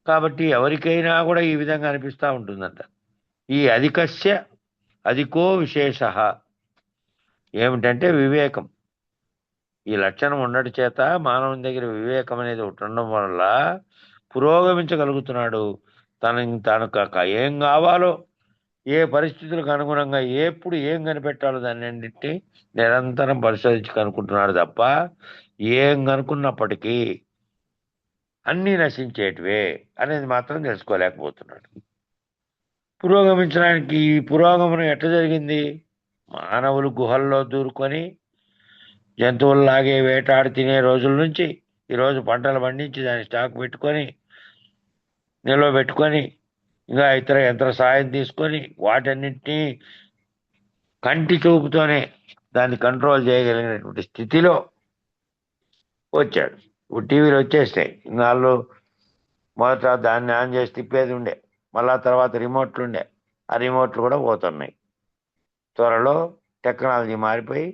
కాబట్టి ఎవరికైనా కూడా ఈ విధంగా అనిపిస్తూ ఉంటుందంట. ఈ అధికో విశేష ఏమిటంటే వివేకం. ఈ లక్షణం ఉండటి చేత మానవుని దగ్గర వివేకం అనేది ఒకటి ఉండడం వల్ల పురోగమించగలుగుతున్నాడు. తనకు ఏం కావాలో, ఏ పరిస్థితులకు అనుగుణంగా ఎప్పుడు ఏం కనిపెట్టాలో దాన్ని అన్నింటినీ నిరంతరం పరిశోధించి కనుక్కుంటున్నాడు తప్ప ఏం కనుక్కున్నప్పటికీ అన్నీ నశించేటివే అనేది మాత్రం తెలుసుకోలేకపోతున్నాడు. పురోగమించడానికి ఈ పురోగమనం ఎట్లా జరిగింది? మానవులు గుహల్లో దూరుకొని జంతువుల్లాగే వేటాడి తినే రోజుల నుంచి ఈరోజు పంటలు పండించి దాన్ని స్టాక్ పెట్టుకొని, నిల్వ పెట్టుకొని, ఇంకా ఇతర యంత్ర సాయం తీసుకొని వాటన్నింటినీ కంటి చూపుతోనే దాన్ని కంట్రోల్ చేయగలిగినటువంటి స్థితిలో వచ్చాడు. టీవీలు వచ్చేస్తాయి. నాళ్ళు మొదట దాన్ని ఆన్ చేసి తిప్పేది ఉండే, మళ్ళా తర్వాత రిమోట్లు ఉండే, ఆ రిమోట్లు కూడా పోతున్నాయి. త్వరలో టెక్నాలజీ మారిపోయి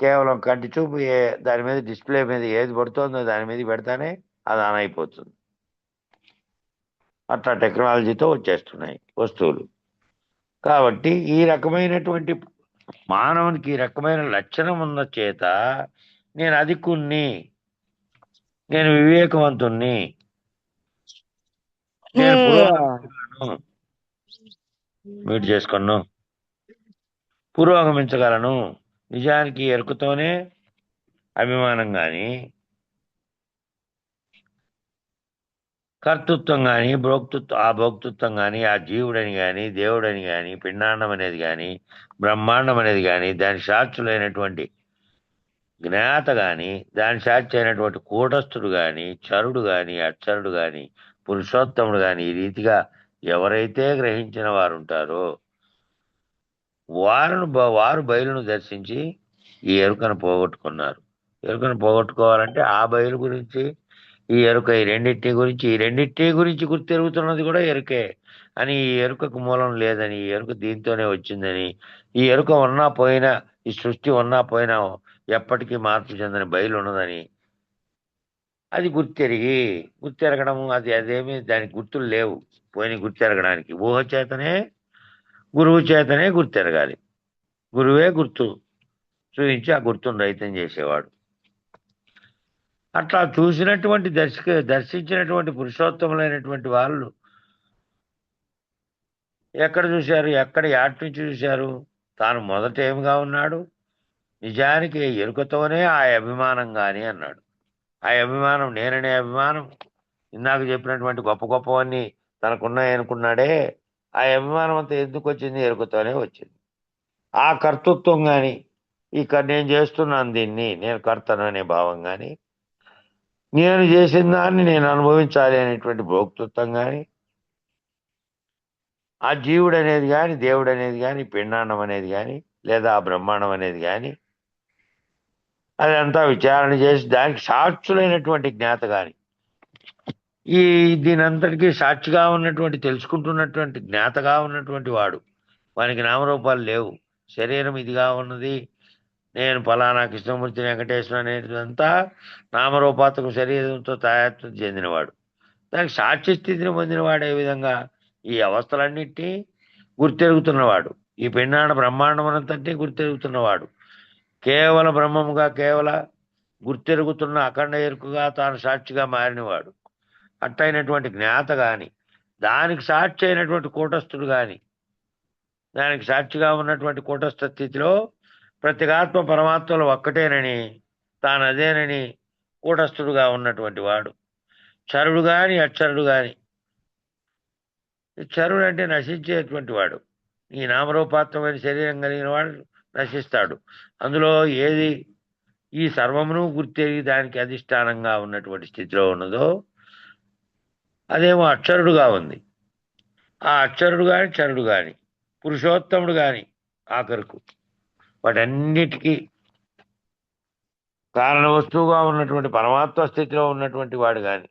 కేవలం కంటి చూపు దాని మీద డిస్ప్లే మీద ఏది పడుతుందో దాని మీద పెడతానే అది ఆన్ అయిపోతుంది. అట్లా టెక్నాలజీతో వచ్చేస్తున్నాయి వస్తువులు. కాబట్టి ఈ రకమైనటువంటి మానవునికి ఈ రకమైన లక్షణం ఉన్న చేత నేను అధికుణ్ణి, నేను వివేకవంతుణ్ణి, నేను పురోగమించగలను, మీట్ చేసుకున్నాను, పురోగమించగలను. నిజానికి ఎరుకతోనే అభిమానం కానీ, కర్తృత్వం కానీ, భోక్తృత్వం కానీ, ఆ జీవుడని కానీ, దేవుడని కానీ, పిండాండం అనేది కానీ, బ్రహ్మాండం అనేది కానీ, దాని సాక్షులైనటువంటి జ్ఞాత కానీ, దాని సాక్షి అయినటువంటి కూటస్థుడు కానీ, చరుడు కానీ, అక్షరుడు కానీ, పురుషోత్తముడు కానీ, ఈ రీతిగా ఎవరైతే గ్రహించిన వారు ఉంటారో వారు బయలును దర్శించి ఈ ఎరుకను పోగొట్టుకున్నారు. ఎరుకను పోగొట్టుకోవాలంటే ఆ బయలు గురించి, ఈ ఎరుక, ఈ రెండింటి గురించి గుర్తెరుగుతున్నది కూడా ఎరుకే అని, ఈ ఎరుకకు మూలం లేదని, ఈ ఎరుక దీంతోనే వచ్చిందని, ఈ ఎరుక ఉన్నా పోయినా, ఈ సృష్టి ఉన్నా పోయినా ఎప్పటికీ మార్పు చెందని బయలు ఉన్నదని అది గుర్తెరగడము, అదేమి దానికి గుర్తులు లేవు. పోయిన గుర్తెరగడానికి ఊహ చేతనే, గురువు చేతనే గుర్తెరగాలి. గురువే గుర్తు చూపించి ఆ గుర్తును రహితం చేసేవాడు. అట్లా చూసినటువంటి దర్శించినటువంటి పురుషోత్తములైనటువంటి వాళ్ళు ఎక్కడ చూశారు? యాటి నుంచి చూశారు? తాను మొదట ఏమిగా ఉన్నాడు? నిజానికి ఎరుకతోనే ఆ అభిమానం కానీ అన్నాడు. ఆ అభిమానం నేననే అభిమానం, ఇందాక చెప్పినటువంటి గొప్ప గొప్పవన్నీ తనకున్నాయి అనుకున్నాడే, ఆ అభిమానం అంతా ఎందుకు వచ్చింది? ఎరుకతోనే వచ్చింది. ఆ కర్తృత్వం కానీ, నేను చేస్తున్నాను దీన్ని, నేను కర్తను అనే భావం కానీ, నేను చేసిన దాన్ని నేను అనుభవించాలి అనేటువంటి భోక్తృత్వం కానీ, ఆ జీవుడు అనేది కానీ, దేవుడు అనేది కానీ, పిండాండం అనేది కానీ, లేదా ఆ బ్రహ్మాండం అనేది కానీ, అదంతా విచారణ చేసి దానికి సాక్షులైనటువంటి జ్ఞాత కానీ, దీని అంతటికీ సాక్షిగా ఉన్నటువంటి, తెలుసుకుంటున్నటువంటి జ్ఞాతగా ఉన్నటువంటి వాడు, వానికి నామరూపాలు లేవు. శరీరం ఇదిగా ఉన్నది, నేను ఫలానా కృష్ణమూర్తి వెంకటేశ్వర అనేదంతా నామరూపాత్మక శరీరంతో తయారు చెందినవాడు. దానికి సాక్షి స్థితిని పొందినవాడు. ఏ విధంగా? ఈ అవస్థలన్నింటినీ గుర్తెరుగుతున్నవాడు, ఈ పిండాండ బ్రహ్మాండమనంతటినీ గుర్తెరుగుతున్నవాడు, కేవల బ్రహ్మముగా, కేవల గుర్తెరుగుతున్న అఖండ ఎరుకుగా తాను సాక్షిగా మారినవాడు. అట్టయినటువంటి జ్ఞాత గాని, దానికి సాక్షి అయినటువంటి కూటస్థుడు గాని, దానికి సాక్షిగా ఉన్నటువంటి కూటస్థ స్థితిలో ప్రత్యేగాత్మ పరమాత్మలు ఒక్కటేనని, తాను అదేనని కూటస్థుడుగా ఉన్నటువంటి వాడు. చరుడు గాని, అక్షరుడు గాని. చరుడు అంటే నశించేటువంటి వాడు. ఈ నామరూపాత్మకమైన శరీరం కలిగిన వాడు నశిస్తాడు. అందులో ఏది ఈ సర్వమును గుర్తెరిగి దానికి అధిష్టానంగా ఉన్నటువంటి స్థితిలో ఉన్నదో అదేమో అక్షరుడుగా ఉంది. ఆ అక్షరుడు గాని, చరుడు గాని, పురుషోత్తముడు గాని, ఆఖరుకు వాటన్నిటికీ కారణ వస్తువుగా ఉన్నటువంటి పరమాత్మ స్థితిలో ఉన్నటువంటి వాడు గాని,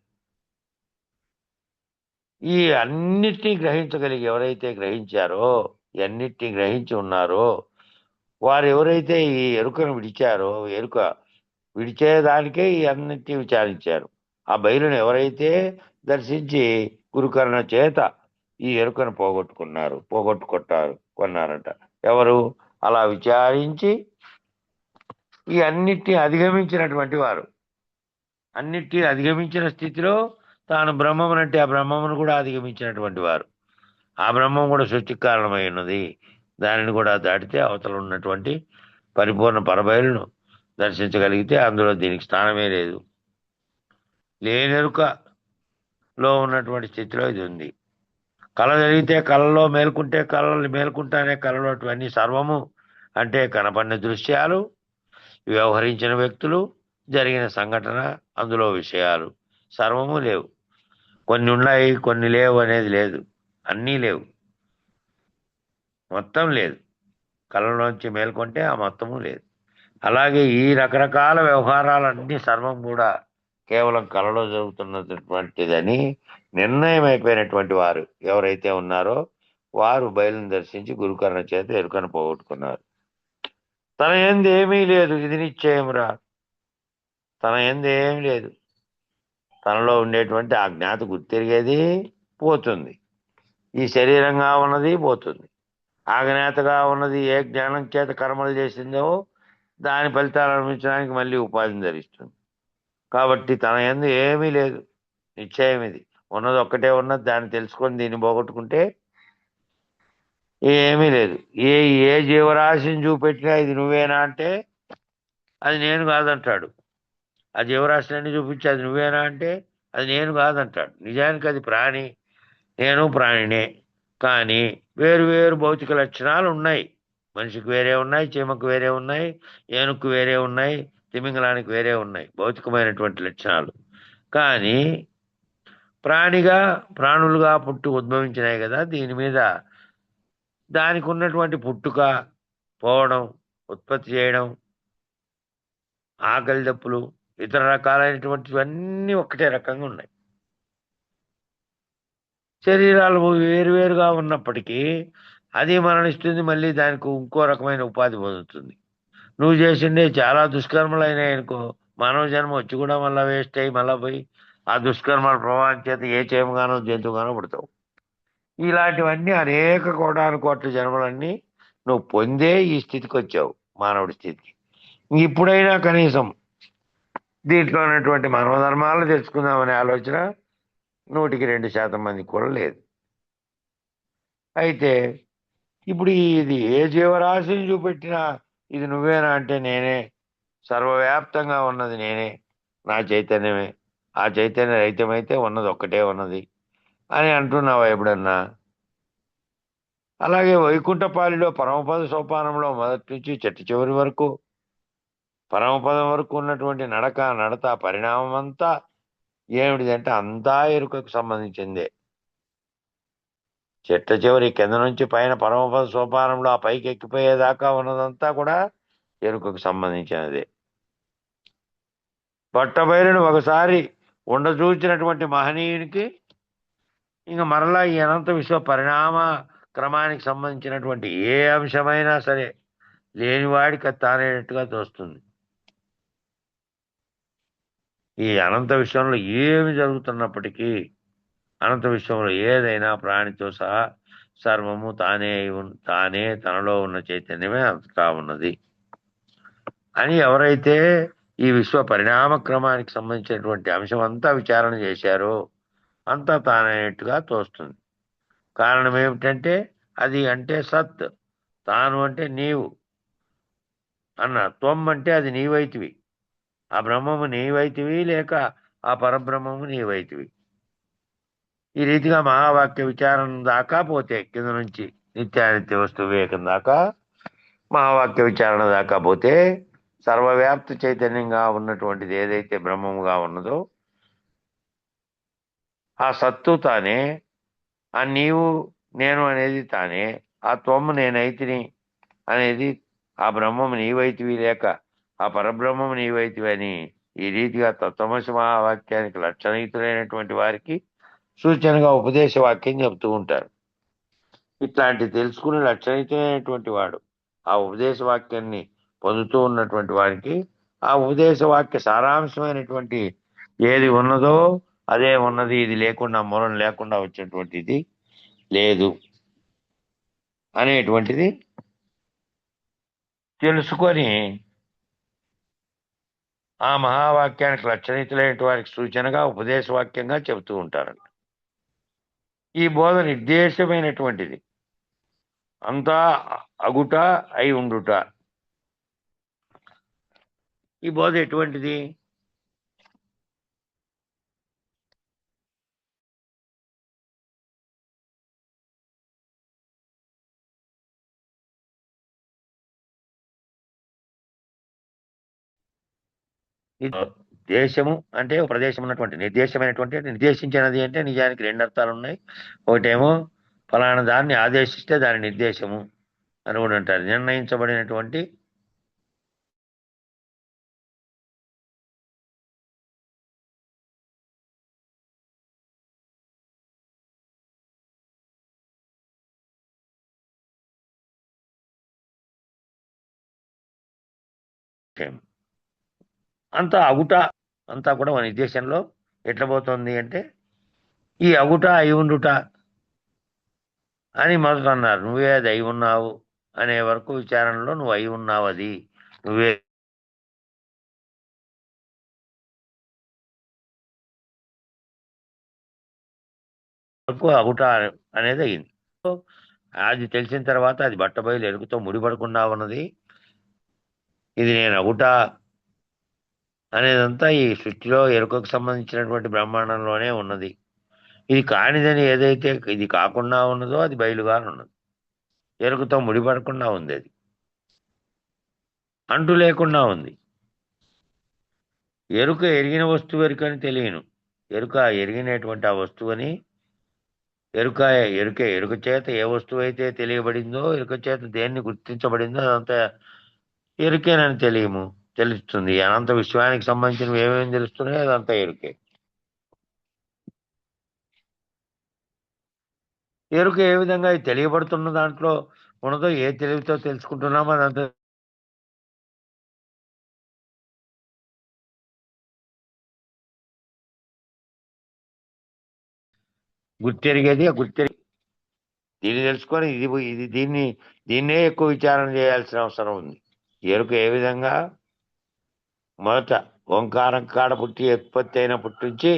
ఈ అన్నిటినీ గ్రహించగలిగి ఎవరైతే గ్రహించారో, అన్నిటినీ గ్రహించి ఉన్నారో, వారు ఎవరైతే ఈ ఎరుకను విడిచారో, ఎరుక విడిచేదానికే ఈ అన్నిటినీ విచారించారు. ఆ బయలును ఎవరైతే దర్శించి గురుకరణ చేత ఈ ఎరుకను కొన్నారట. ఎవరు? అలా విచారించి ఈ అన్నిటినీ అధిగమించినటువంటి వారు. అన్నిటినీ అధిగమించిన స్థితిలో తాను బ్రహ్మమునంటే ఆ బ్రహ్మమును కూడా అధిగమించినటువంటి వారు. ఆ బ్రహ్మం కూడా సృష్టికి కారణమై ఉన్నది. దానిని కూడా దాటితే అవతల ఉన్నటువంటి పరిపూర్ణ పరబయలును దర్శించగలిగితే అందులో దీనికి స్థానమే లేదు. లేనెరుకలో ఉన్నటువంటి స్థితిలో ఇది ఉంది. కళ జరిగితే కళలో మేల్కుంటే మేల్కుంటానే కళలో అన్ని సర్వము అంటే కనపడిన దృశ్యాలు, వ్యవహరించిన వ్యక్తులు, జరిగిన సంఘటన, అందులో విషయాలు సర్వము లేవు. కొన్ని ఉన్నాయి, కొన్ని లేవు అనేది లేదు. అన్నీ లేవు, మొత్తం లేదు. కళలోంచి మేల్కొంటే ఆ మొత్తము లేదు. అలాగే ఈ రకరకాల వ్యవహారాలన్నీ సర్వం కూడా కేవలం కళలో జరుగుతున్నటువంటిదని నిర్ణయం అయిపోయినటువంటి వారు ఎవరైతే ఉన్నారో వారు బయలును దర్శించి గురుకరణ చేత ఎరుకను పోగొట్టుకున్నారు. తన యందు ఏమీ లేదు, ఇది నిశ్చయమురా. తన యందు ఏమీ లేదు. తనలో ఉండేటువంటి ఆ జ్ఞాత గుర్తిరిగేది పోతుంది, ఈ శరీరంగా ఉన్నది పోతుంది. ఆగనేతగా ఉన్నది ఏ జ్ఞానం చేత కర్మలు చేసిందో దాని ఫలితాలు అనుభవించడానికి మళ్ళీ ఉపాధిని ధరిస్తుంది. కాబట్టి తన యందు ఏమీ లేదు, నిశ్చయం ఇది. ఉన్నది ఒక్కటే ఉన్నది, దాన్ని తెలుసుకొని దీన్ని పోగొట్టుకుంటే ఏమీ లేదు. ఏ ఏ జీవరాశిని చూపెట్టినా ఇది నువ్వేనా అంటే అది నేను కాదంటాడు. ఆ జీవరాశులన్నీ చూపించి అది నువ్వేనా అంటే అది నేను కాదంటాడు. నిజానికి అది ప్రాణి, నేను ప్రాణినే. కానీ వేరు వేరు భౌతిక లక్షణాలు ఉన్నాయి. మనిషికి వేరే ఉన్నాయి, చీమకు వేరే ఉన్నాయి, ఏనుక్కు వేరే ఉన్నాయి, తిమింగలానికి వేరే ఉన్నాయి భౌతికమైనటువంటి లక్షణాలు. కానీ ప్రాణులుగా పుట్టి ఉద్భవించినాయి కదా. దీని మీద దానికి ఉన్నటువంటి పుట్టుక, పోవడం, ఉత్పత్తి చేయడం, ఆకలి దప్పులు, ఇతర రకాలైనటువంటివన్నీ ఒకటే రకంగా ఉన్నాయి. శరీరాలు వేరువేరుగా ఉన్నప్పటికీ అది మరణిస్తుంది, మళ్ళీ దానికి ఇంకో రకమైన ఉపాధి పొందుతుంది. నువ్వు చేసిండే చాలా దుష్కర్మలు అయినాయి అనుకో, మానవ జన్మ వచ్చి కూడా మళ్ళీ వేస్ట్ అయ్యి మళ్ళీ పోయి ఆ దుష్కర్మల ప్రభావం చేత ఏ చేమగానో జంతువుగానో పుడతావు. ఇలాంటివన్నీ అనేక కోటాను కోట్ల జన్మలన్నీ నువ్వు పొందే ఈ స్థితికి వచ్చావు, మానవుడి స్థితికి. ఇప్పుడైనా కనీసం దీంట్లో ఉన్నటువంటి మనోధర్మాలు తెలుసుకుందామనే ఆలోచన 100% మందికి కూడా లేదు. అయితే ఇప్పుడు ఇది ఏ జీవరాశిని చూపెట్టినా ఇది నువ్వేనా అంటే నేనే, సర్వవ్యాప్తంగా ఉన్నది నేనే, నా చైతన్యమే. ఆ చైతన్య రహితమైతే ఉన్నది ఒక్కటే ఉన్నది అని అంటున్నావా ఎప్పుడన్నా? అలాగే వైకుంఠపాలిలో పరమపద సోపానంలో మొదటి నుంచి చెట్టు చివరి వరకు పరమపదం వరకు ఉన్నటువంటి నడత పరిణామం అంతా ఏమిటిదంటే అంతా ఎరుకకు సంబంధించిందే. చెట్ట చివరి కింద నుంచి పైన పరమపద సోపానంలో ఆ పైకి ఎక్కిపోయేదాకా ఉన్నదంతా కూడా ఎరుకకు సంబంధించినదే. పట్టబయలును ఒకసారి ఉండచూచినటువంటి మహనీయునికి ఇంక మరలా ఈ అనంత విశ్వ పరిణామ క్రమానికి సంబంధించినటువంటి ఏ అంశమైనా సరే లేనివాడికి అది తానేటట్టుగా తోస్తుంది. ఈ అనంత విశ్వంలో ఏమి జరుగుతున్నప్పటికీ, అనంత విశ్వంలో ఏదైనా ప్రాణితో సహా సర్వము తానే తనలో ఉన్న చైతన్యమే అంతటా ఉన్నది అని ఎవరైతే ఈ విశ్వ పరిణామ క్రమానికి సంబంధించినటువంటి అంశం అంతా విచారణ చేశారో అంతా తానైనట్టుగా తోస్తుంది. కారణం ఏమిటంటే అది అంటే సత్, తాను అంటే నీవు అన్న, త్వం అంటే అది నీవైతివి, ఆ బ్రహ్మము నీవైతివి లేక ఆ పరబ్రహ్మము నీవైతివి. ఈ రీతిగా మహావాక్య విచారణ దాకా పోతే కింద నుంచి నిత్యానిత్య వస్తు వివేకం దాకా మహావాక్య విచారణ దాకా పోతే సర్వవ్యాప్త చైతన్యంగా ఉన్నటువంటిది ఏదైతే బ్రహ్మముగా ఉన్నదో ఆ సత్తు తానే, ఆ నీవు నేను అనేది తానే, ఆ త్వము నేనైతిని అనేది ఆ బ్రహ్మము నీవైతివి లేక ఆ పరబ్రహ్మము నీవైతివి అని ఈ రీతిగా తత్వమసి మహావాక్యానికి లక్షణయుతులైనటువంటి వారికి సూచనగా ఉపదేశ వాక్యం చెబుతూ ఉంటారు. ఇట్లాంటి తెలుసుకుని లక్షణయుతులైనటువంటి వాడు ఆ ఉపదేశ వాక్యాన్ని పొందుతూ ఉన్నటువంటి వారికి ఆ ఉపదేశ వాక్య సారాంశమైనటువంటి ఏది ఉన్నదో అదే ఉన్నది, ఇది లేకుండా మూలం లేకుండా వచ్చేటువంటిది లేదు అనేటువంటిది తెలుసుకొని ఆ మహావాక్యానికి లక్షణితులైన వారికి సూచనగా ఉపదేశ వాక్యంగా చెబుతూ ఉంటారంట. ఈ బోధ నిర్దేశమైనటువంటిది, అంతా అగుట అయి ఉండుట. ఈ బోధ ఎటువంటిది? దేశము అంటే ఒక ప్రదేశం ఉన్నటువంటి నిర్దేశమైనటువంటి, నిర్దేశించినది అంటే నిజానికి 2 అర్థాలు ఉన్నాయి. ఒకటేమో ఫలానా దాన్ని ఆదేశిస్తే దాని నిర్దేశము అని కూడా అంటారు. నిర్ణయించబడినటువంటి అంతా అగుట అంతా కూడా మన నిర్దేశంలో ఎట్లా పోతుంది అంటే ఈ అగుట అయి ఉండుట అని మొదట అన్నారు. నువ్వే అది అయి ఉన్నావు అనే వరకు విచారణలో నువ్వు అయి ఉన్నావు, అది నువ్వే వరకు అగుట అనేది అయింది. అది తెలిసిన తర్వాత అది బట్టబయలు ఎరుకుతో ముడిపడకుండా ఉన్నది. ఇది నేను అగుట అనేదంతా ఈ సృష్టిలో ఎరుకకు సంబంధించినటువంటి బ్రహ్మాండంలోనే ఉన్నది. ఇది కానిదని ఏదైతే ఇది కాకుండా ఉన్నదో అది బయలుగా ఉన్నది. ఎరుకతో ముడిపడకుండా ఉంది, అది అంటు లేకుండా ఉంది. ఎరుక ఎరిగిన వస్తువు ఎరుకని తెలియను. ఎరుక ఎరిగినటువంటి ఆ వస్తువుని ఎరుక ఎరుక చేత ఏ వస్తువు అయితే తెలియబడిందో, ఎరుక చేత దేన్ని గుర్తించబడిందో అదంతా ఎరుకేనని తెలుస్తుంది. అనంత విశ్వానికి సంబంధించినవి ఏమేమి తెలుస్తున్నాయో అదంతా ఎరుకే. ఎరుక ఏ విధంగా తెలియబడుతున్న దాంట్లో ఉన్నదో, ఏ తెలివితో తెలుసుకుంటున్నామో అదంతా గుర్తెరిగేది. ఆ దీన్ని తెలుసుకొని ఇది దీన్నే ఎక్కువ విచారణ చేయాల్సిన అవసరం ఉంది. ఎరుక ఏ విధంగా మొదట ఓంకారం కాడ పుట్టి ఉత్పత్తి అయినప్పటి నుంచి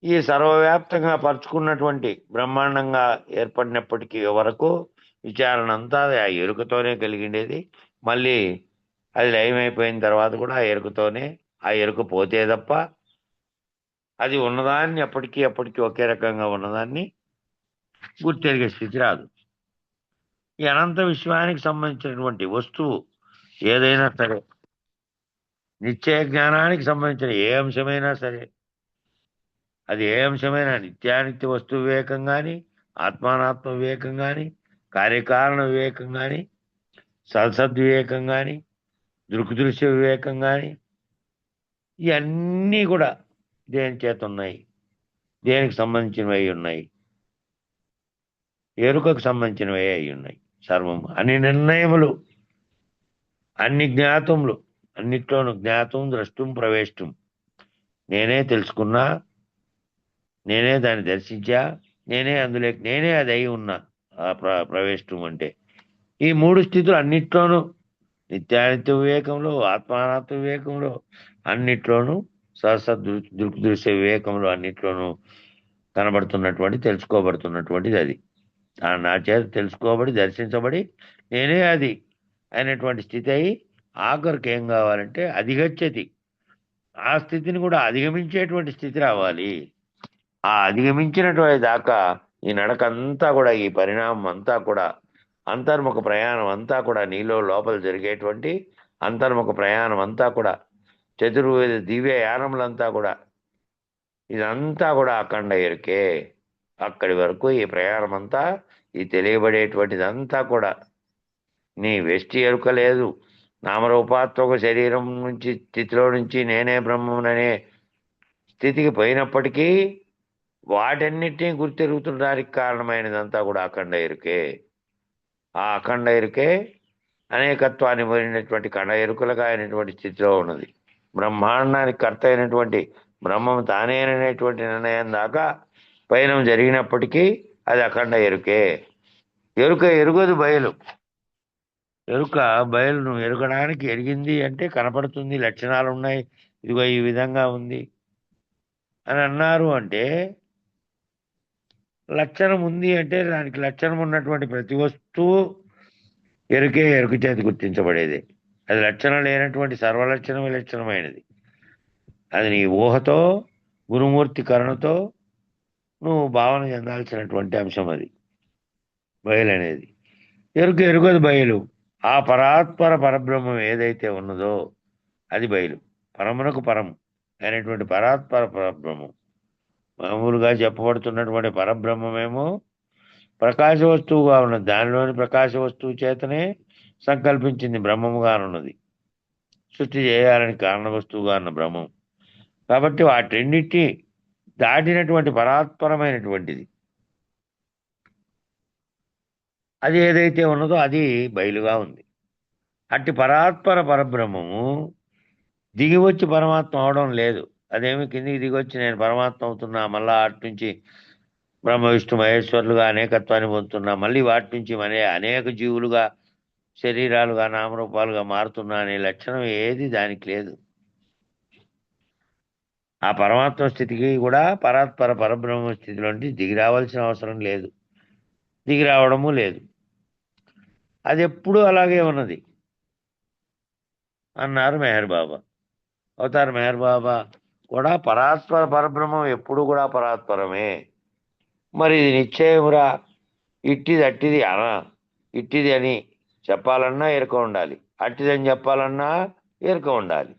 ఈ సర్వవ్యాప్తంగా పరుచుకున్నటువంటి బ్రహ్మాండంగా ఏర్పడినప్పటికీ వరకు విచారణ అంతా ఆ ఎరుకతోనే కలిగిండేది. మళ్ళీ అది లయమైపోయిన తర్వాత కూడా ఆ ఎరుకతోనే, ఆ ఎరుక పోతే తప్ప అది ఉన్నదాన్ని అప్పటికీ ఒకే రకంగా ఉన్నదాన్ని గుర్తెరిగే స్థితి రాదు. ఈ అనంత విశ్వానికి సంబంధించినటువంటి వస్తువు ఏదైనా సరే, నిశ్చయ జ్ఞానానికి సంబంధించిన ఏ అంశమైనా సరే, అది ఏ అంశమైనా నిత్యానిత్య వస్తు వివేకం కానీ, ఆత్మానాత్మ వివేకం కానీ, కార్యకారణ వివేకం కానీ, సద్వివేకం కానీ, దృక్దృశ్య వివేకం కానీ, ఇవన్నీ కూడా దేని చేత ఉన్నాయి? దేనికి సంబంధించినవి అయి ఉన్నాయి? ఎరుకకు సంబంధించినవి అయి ఉన్నాయి. సర్వం అన్ని నిర్ణయములు, అన్ని జ్ఞాతములు, అన్నిట్లోనూ జ్ఞాతం ద్రష్టం ప్రవేశం. నేనే తెలుసుకున్నా, నేనే దాన్ని దర్శించా, నేనే అది అయి ఉన్నా. ఆ ప్రవేశం అంటే ఈ మూడు స్థితులు అన్నిట్లోనూ, నిత్యానిత్య వివేకంలో, ఆత్మానాత్మ వివేకంలో, అన్నిట్లోనూ దృక్దృశ్య వివేకంలో అన్నిట్లోనూ తెలుసుకోబడుతున్నటువంటిది అది. నా చేత తెలుసుకోబడి, దర్శించబడి, నేనే అది అయినటువంటి స్థితి అయి ఆఖరికి ఏం కావాలంటే అధిగచ్చతి, ఆ స్థితిని కూడా అధిగమించేటువంటి స్థితి రావాలి. ఆ అధిగమించినటువంటి దాకా ఈ నడకంతా కూడా, ఈ పరిణామం అంతా కూడా, అంతర్ముఖ ప్రయాణం అంతా కూడా, నీలో లోపల జరిగేటువంటి అంతర్ముఖ ప్రయాణం అంతా కూడా, చతుర్వేద దివ్య యానములంతా కూడా, ఇదంతా కూడా అఖండ ఎరుకే. అక్కడి వరకు ఈ ప్రయాణం అంతా, ఈ తెలియబడేటువంటిదంతా కూడా నీ వెష్టి ఎరుక లేదు. నామరూపాత్మక శరీరం నుంచి స్థితిలో నుంచి నేనే బ్రహ్మముననే స్థితికి పోయినప్పటికీ వాటన్నిటినీ గుర్తెరుగుతుండడానికి కారణమైనదంతా కూడా అఖండ ఎరుకే. ఆ అఖండ ఎరుకే అనేకత్వాన్ని పోయినటువంటి ఖండ ఎరుకలుగా అయినటువంటి స్థితిలో ఉన్నది. బ్రహ్మాండానికి కర్త అయినటువంటి బ్రహ్మము తానేననేటువంటి నిర్ణయం దాకా పయనం జరిగినప్పటికీ అది అఖండ ఎరుకే. ఎరుక ఎరుగదు బయలు. ఎరుక బయలును ఎరగడానికి ఎరిగింది అంటే కనపడుతుంది, లక్షణాలు ఉన్నాయి, ఇదిగో ఈ విధంగా ఉంది అని అన్నారు అంటే, లక్షణం ఉంది అంటే దానికి లక్షణం ఉన్నటువంటి ప్రతి వస్తువు ఎరుక చేత గుర్తించబడేది. అది లక్షణం లేనటువంటి సర్వలక్షణ విలక్షణమైనది. అది నీ ఊహతో, గురుమూర్తి కరుణతో నువ్వు భావన చెందాల్సినటువంటి అంశం అది బయలు అనేది. ఎరుగదు బయలు. ఆ పరాత్పర పరబ్రహ్మం ఏదైతే ఉన్నదో అది బయలు. పరమునకు పరం అయినటువంటి పరాత్పర పరబ్రహ్మం. మామూలుగా చెప్పబడుతున్నటువంటి పరబ్రహ్మమేమో ప్రకాశ వస్తువుగా ఉన్నది. దానిలోని ప్రకాశ వస్తువు చేతనే సంకల్పించింది బ్రహ్మముగా ఉన్నది, సృష్టి చేయాలని కారణ వస్తువుగా ఉన్న బ్రహ్మం. కాబట్టి వాటిన్నిటినీ దాటినటువంటి పరాత్పరమైనటువంటిది అది ఏదైతే ఉన్నదో అది బయలుగా ఉంది. అట్టి పరాత్పర పరబ్రహ్మము దిగివచ్చి పరమాత్మ అవడం లేదు. అదేమి కిందికి దిగొచ్చి నేను పరమాత్మ అవుతున్నా, మళ్ళా అటు నుంచి బ్రహ్మ విష్ణు మహేశ్వరులుగా అనేకత్వాన్ని పొందుతున్నా, మళ్ళీ వాటి నుంచి అనేక జీవులుగా శరీరాలుగా నామరూపాలుగా మారుతున్నా అనే లక్షణం ఏది దానికి లేదు. ఆ పరమాత్మ స్థితికి కూడా పరబ్రహ్మ స్థితిలోంటి దిగి రావాల్సిన అవసరం లేదు, దిగి రావడము లేదు. అది ఎప్పుడూ అలాగే ఉన్నది అన్నారు మెహర్ బాబా. అవతార్ మెహర్ బాబా కూడా పరబ్రహ్మం ఎప్పుడు కూడా పరాత్పరమే. మరి ఇది నిశ్చయమురా, ఇట్టిది అట్టిది ఇట్టిది అని చెప్పాలన్నా ఎరుక ఉండాలి, అట్టిదని చెప్పాలన్నా ఎరుక ఉండాలి.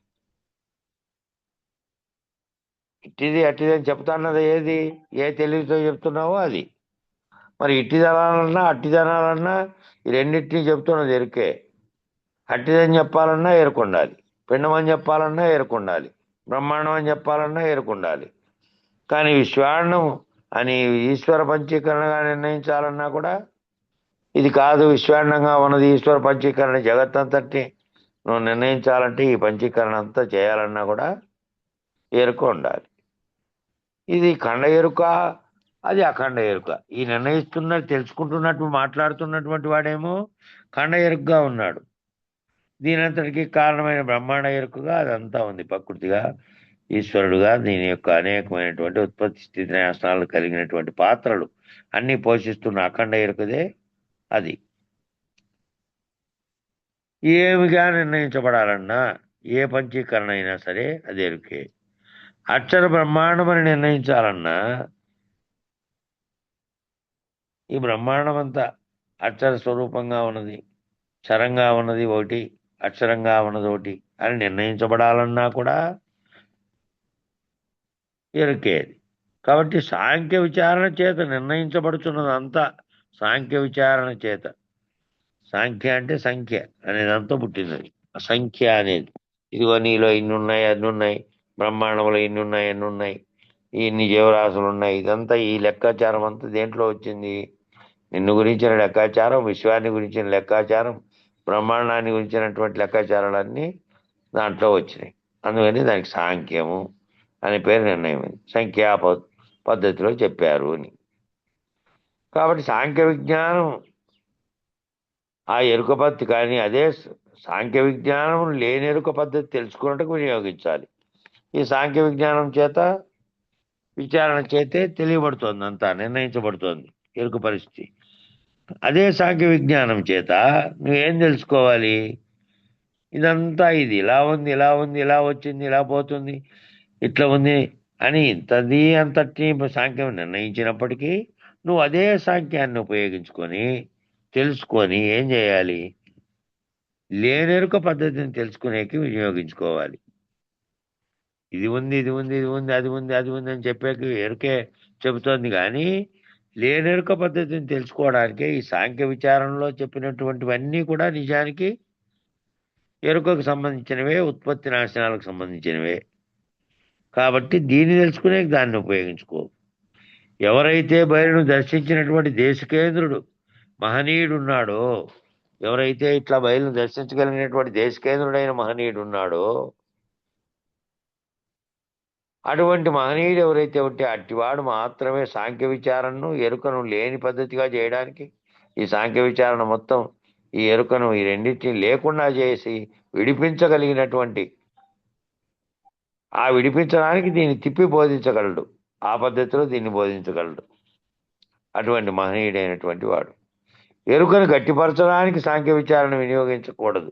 ఇట్టిది అట్టిది అని చెప్తాన్నది ఏది? ఏ తెలివితో చెప్తున్నావో అది. మరి ఇట్టిదనాలన్నా అట్టిదనాలన్నా ఈ రెండింటినీ చెప్తున్నది ఎరుకే. అట్టిదని చెప్పాలన్నా ఎరుకుండాలి, పిండమని చెప్పాలన్నా ఎరుకుండాలి, బ్రహ్మాండం అని చెప్పాలన్నా ఎరుకుండాలి. కానీ విశ్వాండం అని ఈశ్వర పంచీకరణగా నిర్ణయించాలన్నా కూడా ఇది కాదు, విశ్వాండంగా ఉన్నది ఈశ్వర పంచీకరణ జగత్తంతటి నువ్వు నిర్ణయించాలంటే ఈ పంచీకరణ అంతా చేయాలన్నా కూడా ఎరుక ఉండాలి. ఇది ఖండ ఎరుక, అది అఖండ ఎరుక. ఈ తెలుసుకుంటున్నట్టు మాట్లాడుతున్నటువంటి వాడేమో ఖండ ఎరుకగా ఉన్నాడు. దీనంతటికీ కారణమైన బ్రహ్మాండ ఎరుకగా అదంతా ఉంది, ప్రకృతిగా ఈశ్వరుడుగా దీని యొక్క అనేకమైనటువంటి ఉత్పత్తి స్థితి నాశనాలు కలిగినటువంటి పాత్రలు అన్నీ పోషిస్తున్న అఖండ ఎరుకదే అది. ఏమిగా నిర్ణయించబడాలన్నా ఏ పంచీకరణ అయినా సరే అది ఎరుకే. అక్షర బ్రహ్మాండం అని నిర్ణయించాలన్నా ఈ బ్రహ్మాండం అంతా అక్షర స్వరూపంగా ఉన్నది, క్షరంగా ఉన్నది ఒకటి, అక్షరంగా ఉన్నది ఒకటి అని నిర్ణయించబడాలన్నా కూడా ఎరుకేది. కాబట్టి సాంఖ్య విచారణ చేత నిర్ణయించబడుతున్నదంతా సాంఖ్య విచారణ చేత. సాంఖ్య అంటే సంఖ్య అనేదంతా పుట్టినది. సంఖ్య అనేది ఇదిగో నీలో ఇన్ని ఉన్నాయి అన్ని ఉన్నాయి, బ్రహ్మాండంలో ఇన్ని ఉన్నాయి అన్ని ఉన్నాయి, ఇన్ని జీవరాశులు ఉన్నాయి, ఇదంతా ఈ లెక్కాచారం అంతా దేంట్లో వచ్చింది? నిన్ను గురించిన లెక్కాచారం, విశ్వాన్ని గురించిన లెక్కాచారం, బ్రహ్మాండాన్ని గురించినటువంటి లెక్కాచారాలన్నీ దాంట్లో వచ్చినాయి. అందుకని దానికి సాంఖ్యము అనే పేరు నిర్ణయమైంది. సంఖ్యా పద్ధతిలో చెప్పారు అని. కాబట్టి సాంఖ్య విజ్ఞానం ఆ ఎరుక పద్ధతి, కానీ అదే సాంఖ్య విజ్ఞానం లేని ఎరుక పద్ధతి తెలుసుకున్నట్టుకు వినియోగించాలి. ఈ సాంఖ్య విజ్ఞానం చేత విచారణ చేతే తెలియబడుతోంది, అంతా నిర్ణయించబడుతోంది ఎరుక పరిస్థితి. అదే సాంఖ్య విజ్ఞానం చేత నువ్వేం తెలుసుకోవాలి? ఇదంతా ఇది ఇలా ఉంది, ఇలా ఉంది, ఇలా వచ్చింది, ఇలా పోతుంది, ఇట్లా ఉంది అని ఇంతది అంతటి సాంఖ్యం నిర్ణయించినప్పటికీ నువ్వు అదే సాంఖ్యాన్ని ఉపయోగించుకొని తెలుసుకొని ఏం చేయాలి? లేనెరుక పద్ధతిని తెలుసుకునేకి వినియోగించుకోవాలి. ఇది ఉంది, ఇది ఉంది, ఇది ఉంది, అది ఉంది, అది ఉంది అని చెప్పేకి ఎరుకే చెబుతోంది, కానీ లేనెరుక పద్ధతిని తెలుసుకోవడానికే ఈ సాంఖ్య విచారణలో చెప్పినటువంటివన్నీ కూడా నిజానికి ఎరుకకు సంబంధించినవే, ఉత్పత్తి నాశనాలకు సంబంధించినవే. కాబట్టి దీన్ని తెలుసుకునే దాన్ని ఉపయోగించుకో. ఎవరైతే బయలును దర్శించినటువంటి దేశకేంద్రుడు మహనీయుడు ఉన్నాడో, ఎవరైతే ఇట్లా బయలును దర్శించగలిగినటువంటి దేశకేంద్రుడైన మహనీయుడు ఉన్నాడో, అటువంటి మహనీయుడు ఎవరైతే ఉంటే అట్టివాడు మాత్రమే సాంఖ్య విచారణను ఎరుకను లేని పద్ధతిగా చేయడానికి, ఈ సాంఖ్య విచారణ మొత్తం ఈ ఎరుకను ఈ రెండింటిని లేకుండా చేసి విడిపించగలిగినటువంటి, ఆ విడిపించడానికి దీన్ని తిప్పి బోధించగలడు, ఆ పద్ధతిలో దీన్ని బోధించగలడు అటువంటి మహనీయుడైనటువంటి వాడు. ఎరుకను గట్టిపరచడానికి సాంఖ్య విచారణ వినియోగించకూడదు.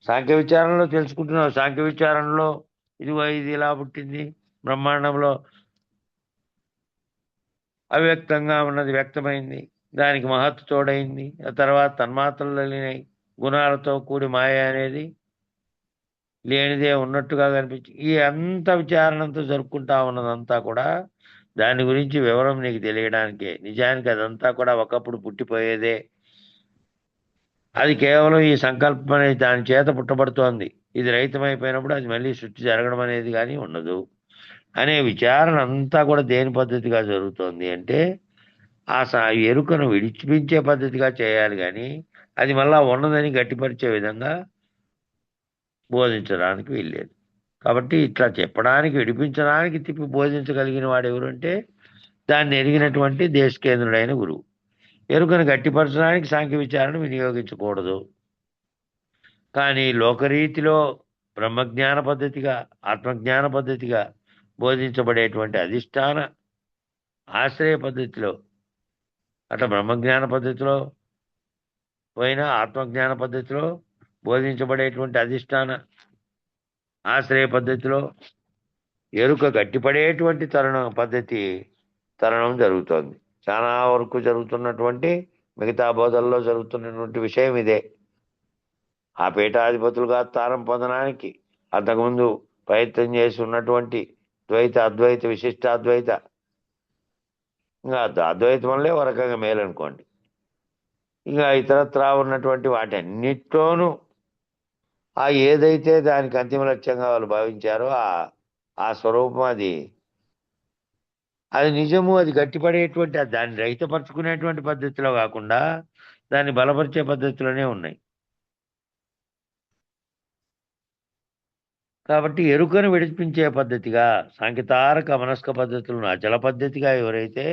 సాంఖ్య విచారణలో తెలుసుకుంటున్నావు, సాంఖ్య విచారణలో ఇదిగో ఇది ఇలా పుట్టింది, బ్రహ్మాండంలో అవ్యక్తంగా ఉన్నది వ్యక్తమైంది, దానికి మహత్తు తోడైంది, ఆ తర్వాత తన్మాత్రలు లేనినాయి, గుణాలతో కూడి మాయ అనేది లేనిదే ఉన్నట్టుగా కనిపించి ఈ అంత విచారణంతో జరుపుకుంటా ఉన్నదంతా కూడా దాని గురించి వివరం నీకు తెలియడానికే. నిజానికి అదంతా కూడా ఒకప్పుడు పుట్టిపోయేదే, అది కేవలం ఈ సంకల్పం అనేది దాని చేత పుట్టబడుతోంది. ఇది రహితమైపోయినప్పుడు అది మళ్ళీ సృష్టి జరగడం అనేది కానీ ఉండదు అనే విచారణ అంతా కూడా దేని పద్ధతిగా జరుగుతోంది అంటే ఆ ఎరుకను విడిచిపించే పద్ధతిగా చేయాలి, కానీ అది మళ్ళా ఉన్నదని గట్టిపరిచే విధంగా బోధించడానికి వీల్లేదు. కాబట్టి ఇట్లా చెప్పడానికి, విడిపించడానికి తిప్పి బోధించగలిగిన వాడు ఎవరంటే దాన్ని ఎరిగినటువంటి దేశకేంద్రుడైన గురువు. ఎరుకను గట్టిపరచడానికి సాంఖ్య విచారణ వినియోగించకూడదు. కానీ లోకరీతిలో బ్రహ్మజ్ఞాన పద్ధతిగా, ఆత్మజ్ఞాన పద్ధతిగా బోధించబడేటువంటి అధిష్టాన ఆశ్రయ పద్ధతిలో, అట్లా బ్రహ్మజ్ఞాన పద్ధతిలో పోయినా ఆత్మజ్ఞాన పద్ధతిలో బోధించబడేటువంటి అధిష్టాన ఆశ్రయ పద్ధతిలో ఎరుక గట్టిపడేటువంటి తరుణం జరుగుతోంది. చాలా వరకు జరుగుతున్నటువంటి మిగతా బోధల్లో జరుగుతున్నటువంటి విషయం ఇదే. ఆ పీఠాధిపతులుగా స్థానం పొందడానికి అంతకుముందు ప్రయత్నం చేసి ఉన్నటువంటి ద్వైత, అద్వైత, విశిష్టాద్వైత, ఇంకా అద్వైతం వల్లే ఒక రకంగా మేలనుకోండి, ఇంకా ఇతరత్రా ఉన్నటువంటి వాటి అన్నిట్లోనూ ఆ ఏదైతే దానికి అంతిమ లక్ష్యంగా వాళ్ళు భావించారో ఆ స్వరూపం అది నిజము, అది గట్టిపడేటువంటి, దాన్ని రహితపరచుకునేటువంటి పద్ధతిలో కాకుండా దాన్ని బలపరిచే పద్ధతిలోనే ఉన్నాయి. కాబట్టి ఎరుకను విడిపించే పద్ధతిగా సాంకేతారక మనస్క పద్ధతులను అచల పద్ధతిగా ఎవరైతే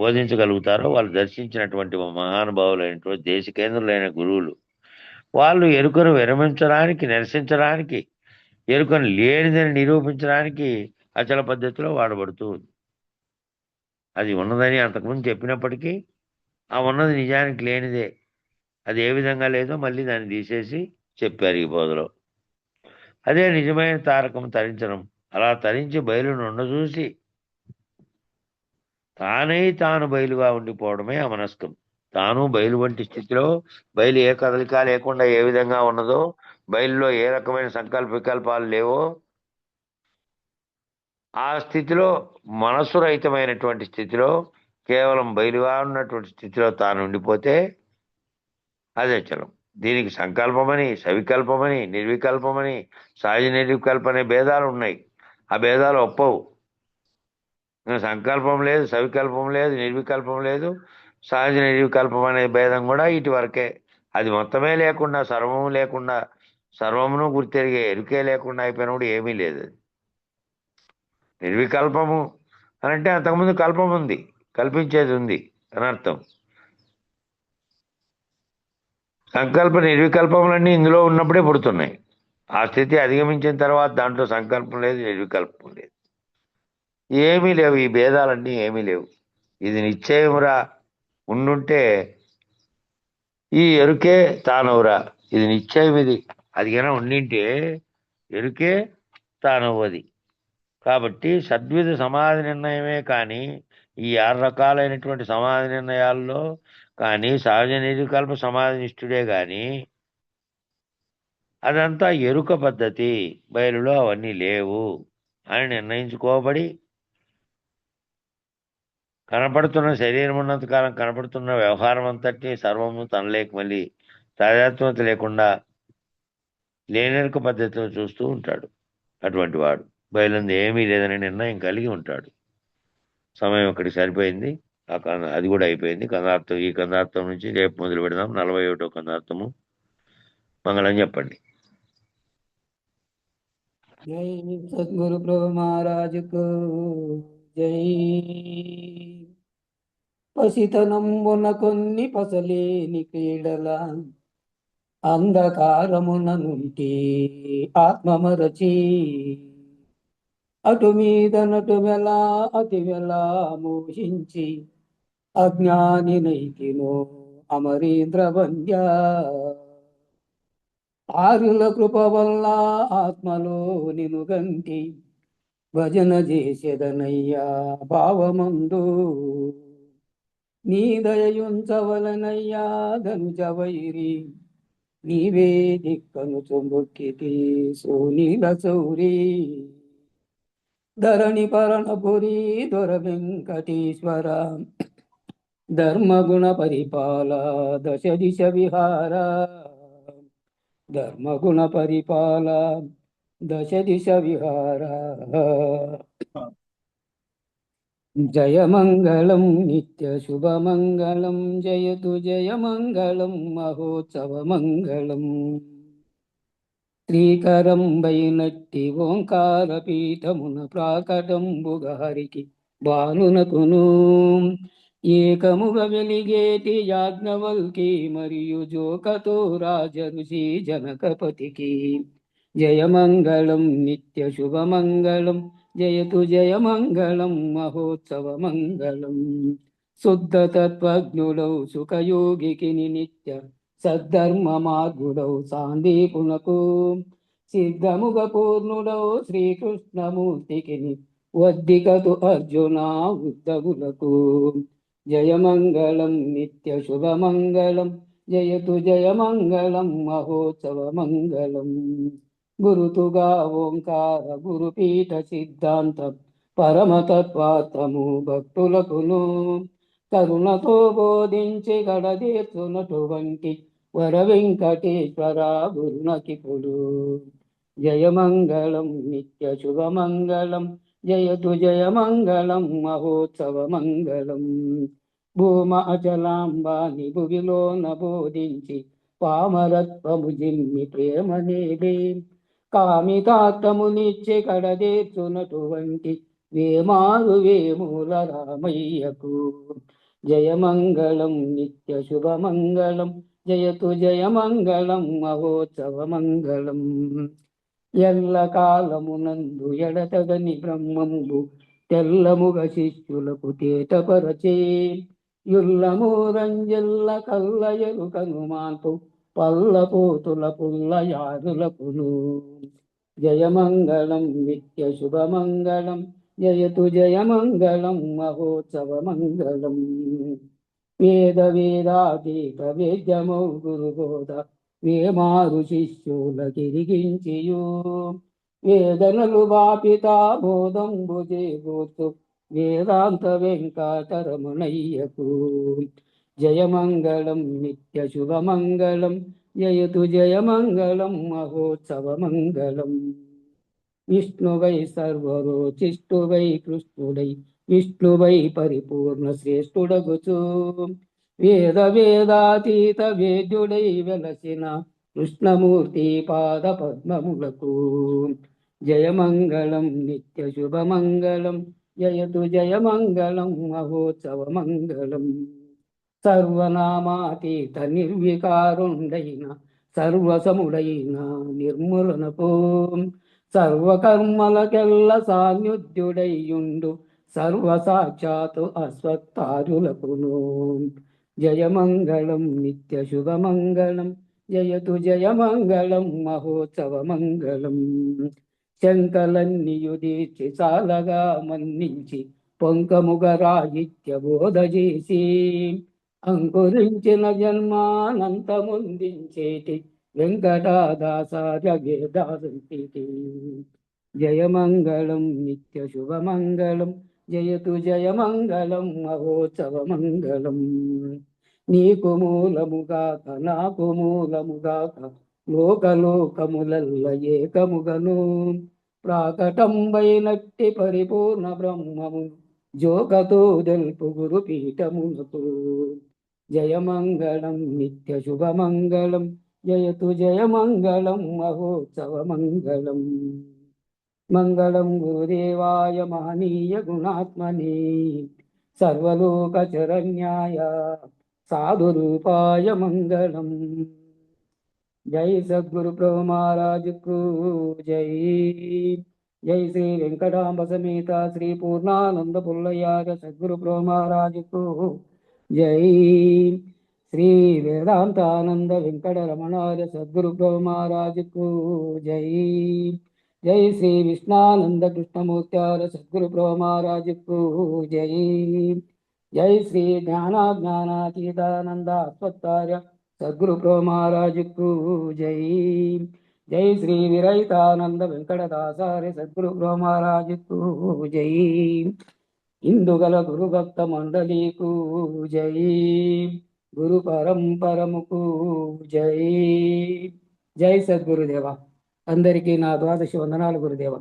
బోధించగలుగుతారో వాళ్ళు దర్శించినటువంటి మహానుభావులైనటువంటి దేశకేంద్రులైన గురువులు, వాళ్ళు ఎరుకను విరమించడానికి, నిరసించడానికి, ఎరుకను లేనిదని నిరూపించడానికి అచల పద్ధతిలో వాడబడుతూ ఉంది. అది ఉన్నదని అంతకుముందు చెప్పినప్పటికీ ఆ ఉన్నది నిజానికి లేనిదే. అది ఏ విధంగా లేదో మళ్ళీ దాన్ని తీసేసి చెప్పారు ఈ బోధలో. అదే నిజమైన తారకం తరించడం. అలా తరించి బయలును ఉండచూసి తాను బయలుగా ఉండిపోవడమే అమనస్కం. తాను బయలు వంటి స్థితిలో, బయలు ఏ కదలిక లేకుండా ఏ విధంగా ఉన్నదో, బయలులో ఏ రకమైన సంకల్ప వికల్పాలు లేవో, ఆ స్థితిలో, మనస్సు రహితమైనటువంటి స్థితిలో, కేవలం బయలుగా ఉన్నటువంటి స్థితిలో తాను ఉండిపోతే అదే చలం. దీనికి సంకల్పమని, సవికల్పమని, నిర్వికల్పమని, సహజ నిర్వికల్ప అనే భేదాలు ఉన్నాయి. ఆ భేదాలు ఒప్పవు. సంకల్పం లేదు, సవికల్పం లేదు, నిర్వికల్పం లేదు, సహజ నిర్వికల్పం అనే భేదం కూడా ఇటు వరకే. అది మొత్తమే లేకుండా, సర్వము లేకుండా, సర్వమును గుర్తెరిగే ఎరుకే లేకుండా అయిపోయినప్పుడు ఏమీ లేదు. అది నిర్వికల్పము అని అంటే అంతకుముందు కల్పం ఉంది, కల్పించేది ఉంది అని అర్థం. సంకల్ప నిర్వికల్పములన్నీ ఇందులో ఉన్నప్పుడే పుడుతున్నాయి. ఆ స్థితి అధిగమించిన తర్వాత దాంట్లో సంకల్పం లేదు, నిర్వికల్పం లేదు, ఏమీ లేవు. ఈ భేదాలన్నీ ఏమీ లేవు. ఇది నిశ్చయమురా ఉండుంటే ఈ ఎరుకే తానవురా. ఇది నిశ్చయం. ఇది అది కన్నా ఉండింటే ఎరుకే తానవ్వది. కాబట్టి సద్విధ సమాధి నిర్ణయమే కానీ ఈ 6 రకాలైనటువంటి సమాధి నిర్ణయాల్లో కానీ సహజ నిర్వికల్ప సమాధి నిష్ఠుడే కానీ అదంతా ఎరుక పద్ధతి, బయలులో అవన్నీ లేవు అని నిర్ణయించుకోబడి, కనపడుతున్న శరీరం ఉన్నంతకాలం కనపడుతున్న వ్యవహారం అంతటి సర్వము తనలేక మళ్ళీ తాదాత్మ్యత లేకుండా లేనెరుక పద్ధతిలో చూస్తూ ఉంటాడు. అటువంటి వాడు బయలుంది ఏమీ లేదని నిర్ణయం కలిగి ఉంటాడు. సమయం ఒకటి సరిపోయింది. అది కూడా అయిపోయింది. కందార్థం, ఈ కందార్థం నుంచి రేపు మొదలు పెడదాం. 41వ కందార్థము. మంగళం చెప్పండి. జై సద్గురు ప్రభు మహారాజుకు జై. పసితనంబున కొన్ని పసలేని క్రీడల అంధకారమున నుండి ఆత్మమరచి అటు మీద నటు వెల అతి వెల మోహించి అజ్ఞాని నైతినో అమరీంద్ర వంద్య. ఆరుల కృప వల్ల ఆత్మలో నినుగంటి భజన చేసేదనయ్యా భావమందు. నీ దయయుంచవలనయ్యా ధనుజ వైరి, నీవే దిక్కను చొంబొక్కితి సోనీల సౌరి. ధరణి పరణపురి దొర వెంకటేశ్వర, ధర్మగుణ పరిపాల దశ దిశ విహార. ధర్మగుణ పరిపాల దశ దిశ విహార. జయమంగళం నిత్య శుభమంగళం, జయతు జయమంగళం మహోత్సవమంగళం. శ్రీకరం బైనట్టి ఓంకార పీఠమున ప్రాకటంబుగ హరికి బాలునకును ఏకముగ వెలిగేటి యాజ్ఞవల్కి మరియు జోకతో రాజఋషి జనకపతికి జయమంగళం నిత్య శుభమంగళం జయతు జయమంగళం మహోత్సవమంగళం శుద్ధ తత్వజ్ఞుడౌ సుఖయోగికి నిత్య సద్ధర్మ మార్గుడౌ సాందీపునకు సిద్ధముగ పూర్ణుడౌ శ్రీకృష్ణమూర్తికి వద్దికతు అర్జున ఉద్ధవులకు జయమంగళం నిత్య శుభమంగళం జయతు జయమంగళం మహోత్సవమంగళం గురుతుగా ఓంకార గురుపీఠ సిద్ధాంతం పరమతత్వార్థము భక్తులకును కరుణతో బోధించి గడదీర్చునటువంటి వర వెంకటేశ్వర గురునకిపుడు జయమంగళం నిత్య శుభమంగళం జయతు జయమంగళం మహోత్సవమంగళం భూమాచలాంబాని భువిలోన బోధించి పామరత్వము జిమ్మి ప్రేమనేది కామితార్థమునిచ్చి కడదేర్చునటువంటి వేమారు వేమూల రామయ్యకు జయమంగళం నిత్య శుభమంగళం జయతు జయమంగళం మహోత్సవమంగళం ఎల్ల కాలమునందు ఎడతగని బ్రహ్మంబు తెల్లముగ శిష్యులకు తేటపరచే యుల్లమూరంజెల్ల కల్లయలు కనుమాంతు పల్లపోతుల పుల్లయారులకును జయమంగళం నిత్య శుభమంగళం జయతు జయమంగళం మహోత్సవమంగళం వేద వేదాతీత వేద్యమౌ గురుబోధ వేమారు శిష్యుల కిరిగించియు వేదనలు బాపితా బోధంబు చేకూర్చు వేదాంత వెంకటరమణయ్యకు జయమంగళం నిత్య శుభమంగళం జయతు జయమంగళం మహోత్సవమంగళం విష్ణువై సర్వరోచిష్ఠువై కృష్ణుడై విష్ణువై పరిపూర్ణ శ్రేష్ఠుడగుచు వేద వేదాతీత వేద్యుడై వెలసిన కృష్ణమూర్తి పాద పద్మములకు జయమంగళం నిత్య శుభమంగళం జయతు జయమంగళం మహోత్సవమంగళం సర్వనామాతీత నిర్వికారుండైన సర్వసముడైన నిర్మూలనకు సర్వకర్మలకెల్ల సాన్నిధ్యుడైయుండు సర్వసాక్షాతు అస్వత్తారులకును జయమంగళం నిత్య శుభమంగళం జయతు జయమంగళం మహోత్సవమంగళం శంకలన్నియుదీర్చి చాలగా మన్నించి పొంకముగ రాహిత్య బోధ చేసి అంకురించిన జన్మానంతముందించేటి వెంకటాదాసార్య వేదాంతికి జయమంగళం నిత్య శుభమంగళం జయతు జయమంగళం మహోత్సవమంగళం నీకు మూలముగాక నాకు మూలముగాక లోకలోకములల్ల ఏకముగను ప్రాకటంబైనట్టి పరిపూర్ణ బ్రహ్మము జోగతో తెలుపు గురు పీఠమునకు జయమంగళం నిత్య శుభమంగళం జయతు జయమంగళం మహోత్సవమంగళం మంగళం గురుదేవాయ మహనీయ గుణాత్మనే సర్వలోకచరణ్యాయ సాధురూపాయ మంగళం జై సద్గురు ప్రభు మహారాజుకు జై జై శ్రీ వెంకటాంబ సమేత శ్రీ పూర్ణానంద పుల్లయ్యార సద్గురు ప్రభు మహారాజుకు జై శ్రీ వేదాంతానంద వెంకట రమణార్య సద్గురు ప్రభు మహారాజుకు జై జై శ్రీ విష్ణానంద కృష్ణమూర్త్యార్య సద్గురు ప్రభు మహారాజుకు జై జై శ్రీ జ్ఞానాజ్ఞానాతీతానంద అశ్వత్థార్య సద్గురు ప్రభు మహారాజుకు జై జై శ్రీ విరహితానంద వెంకటదాసార్య సద్గురు ప్రభు మహారాజుకు జై ఇందుగల గురు భక్త మండలికు జై గురు పరంపరముకు జై జై సద్గురుదేవ అందరికీ నా ద్వాదశి వందనాలు గురుదేవ.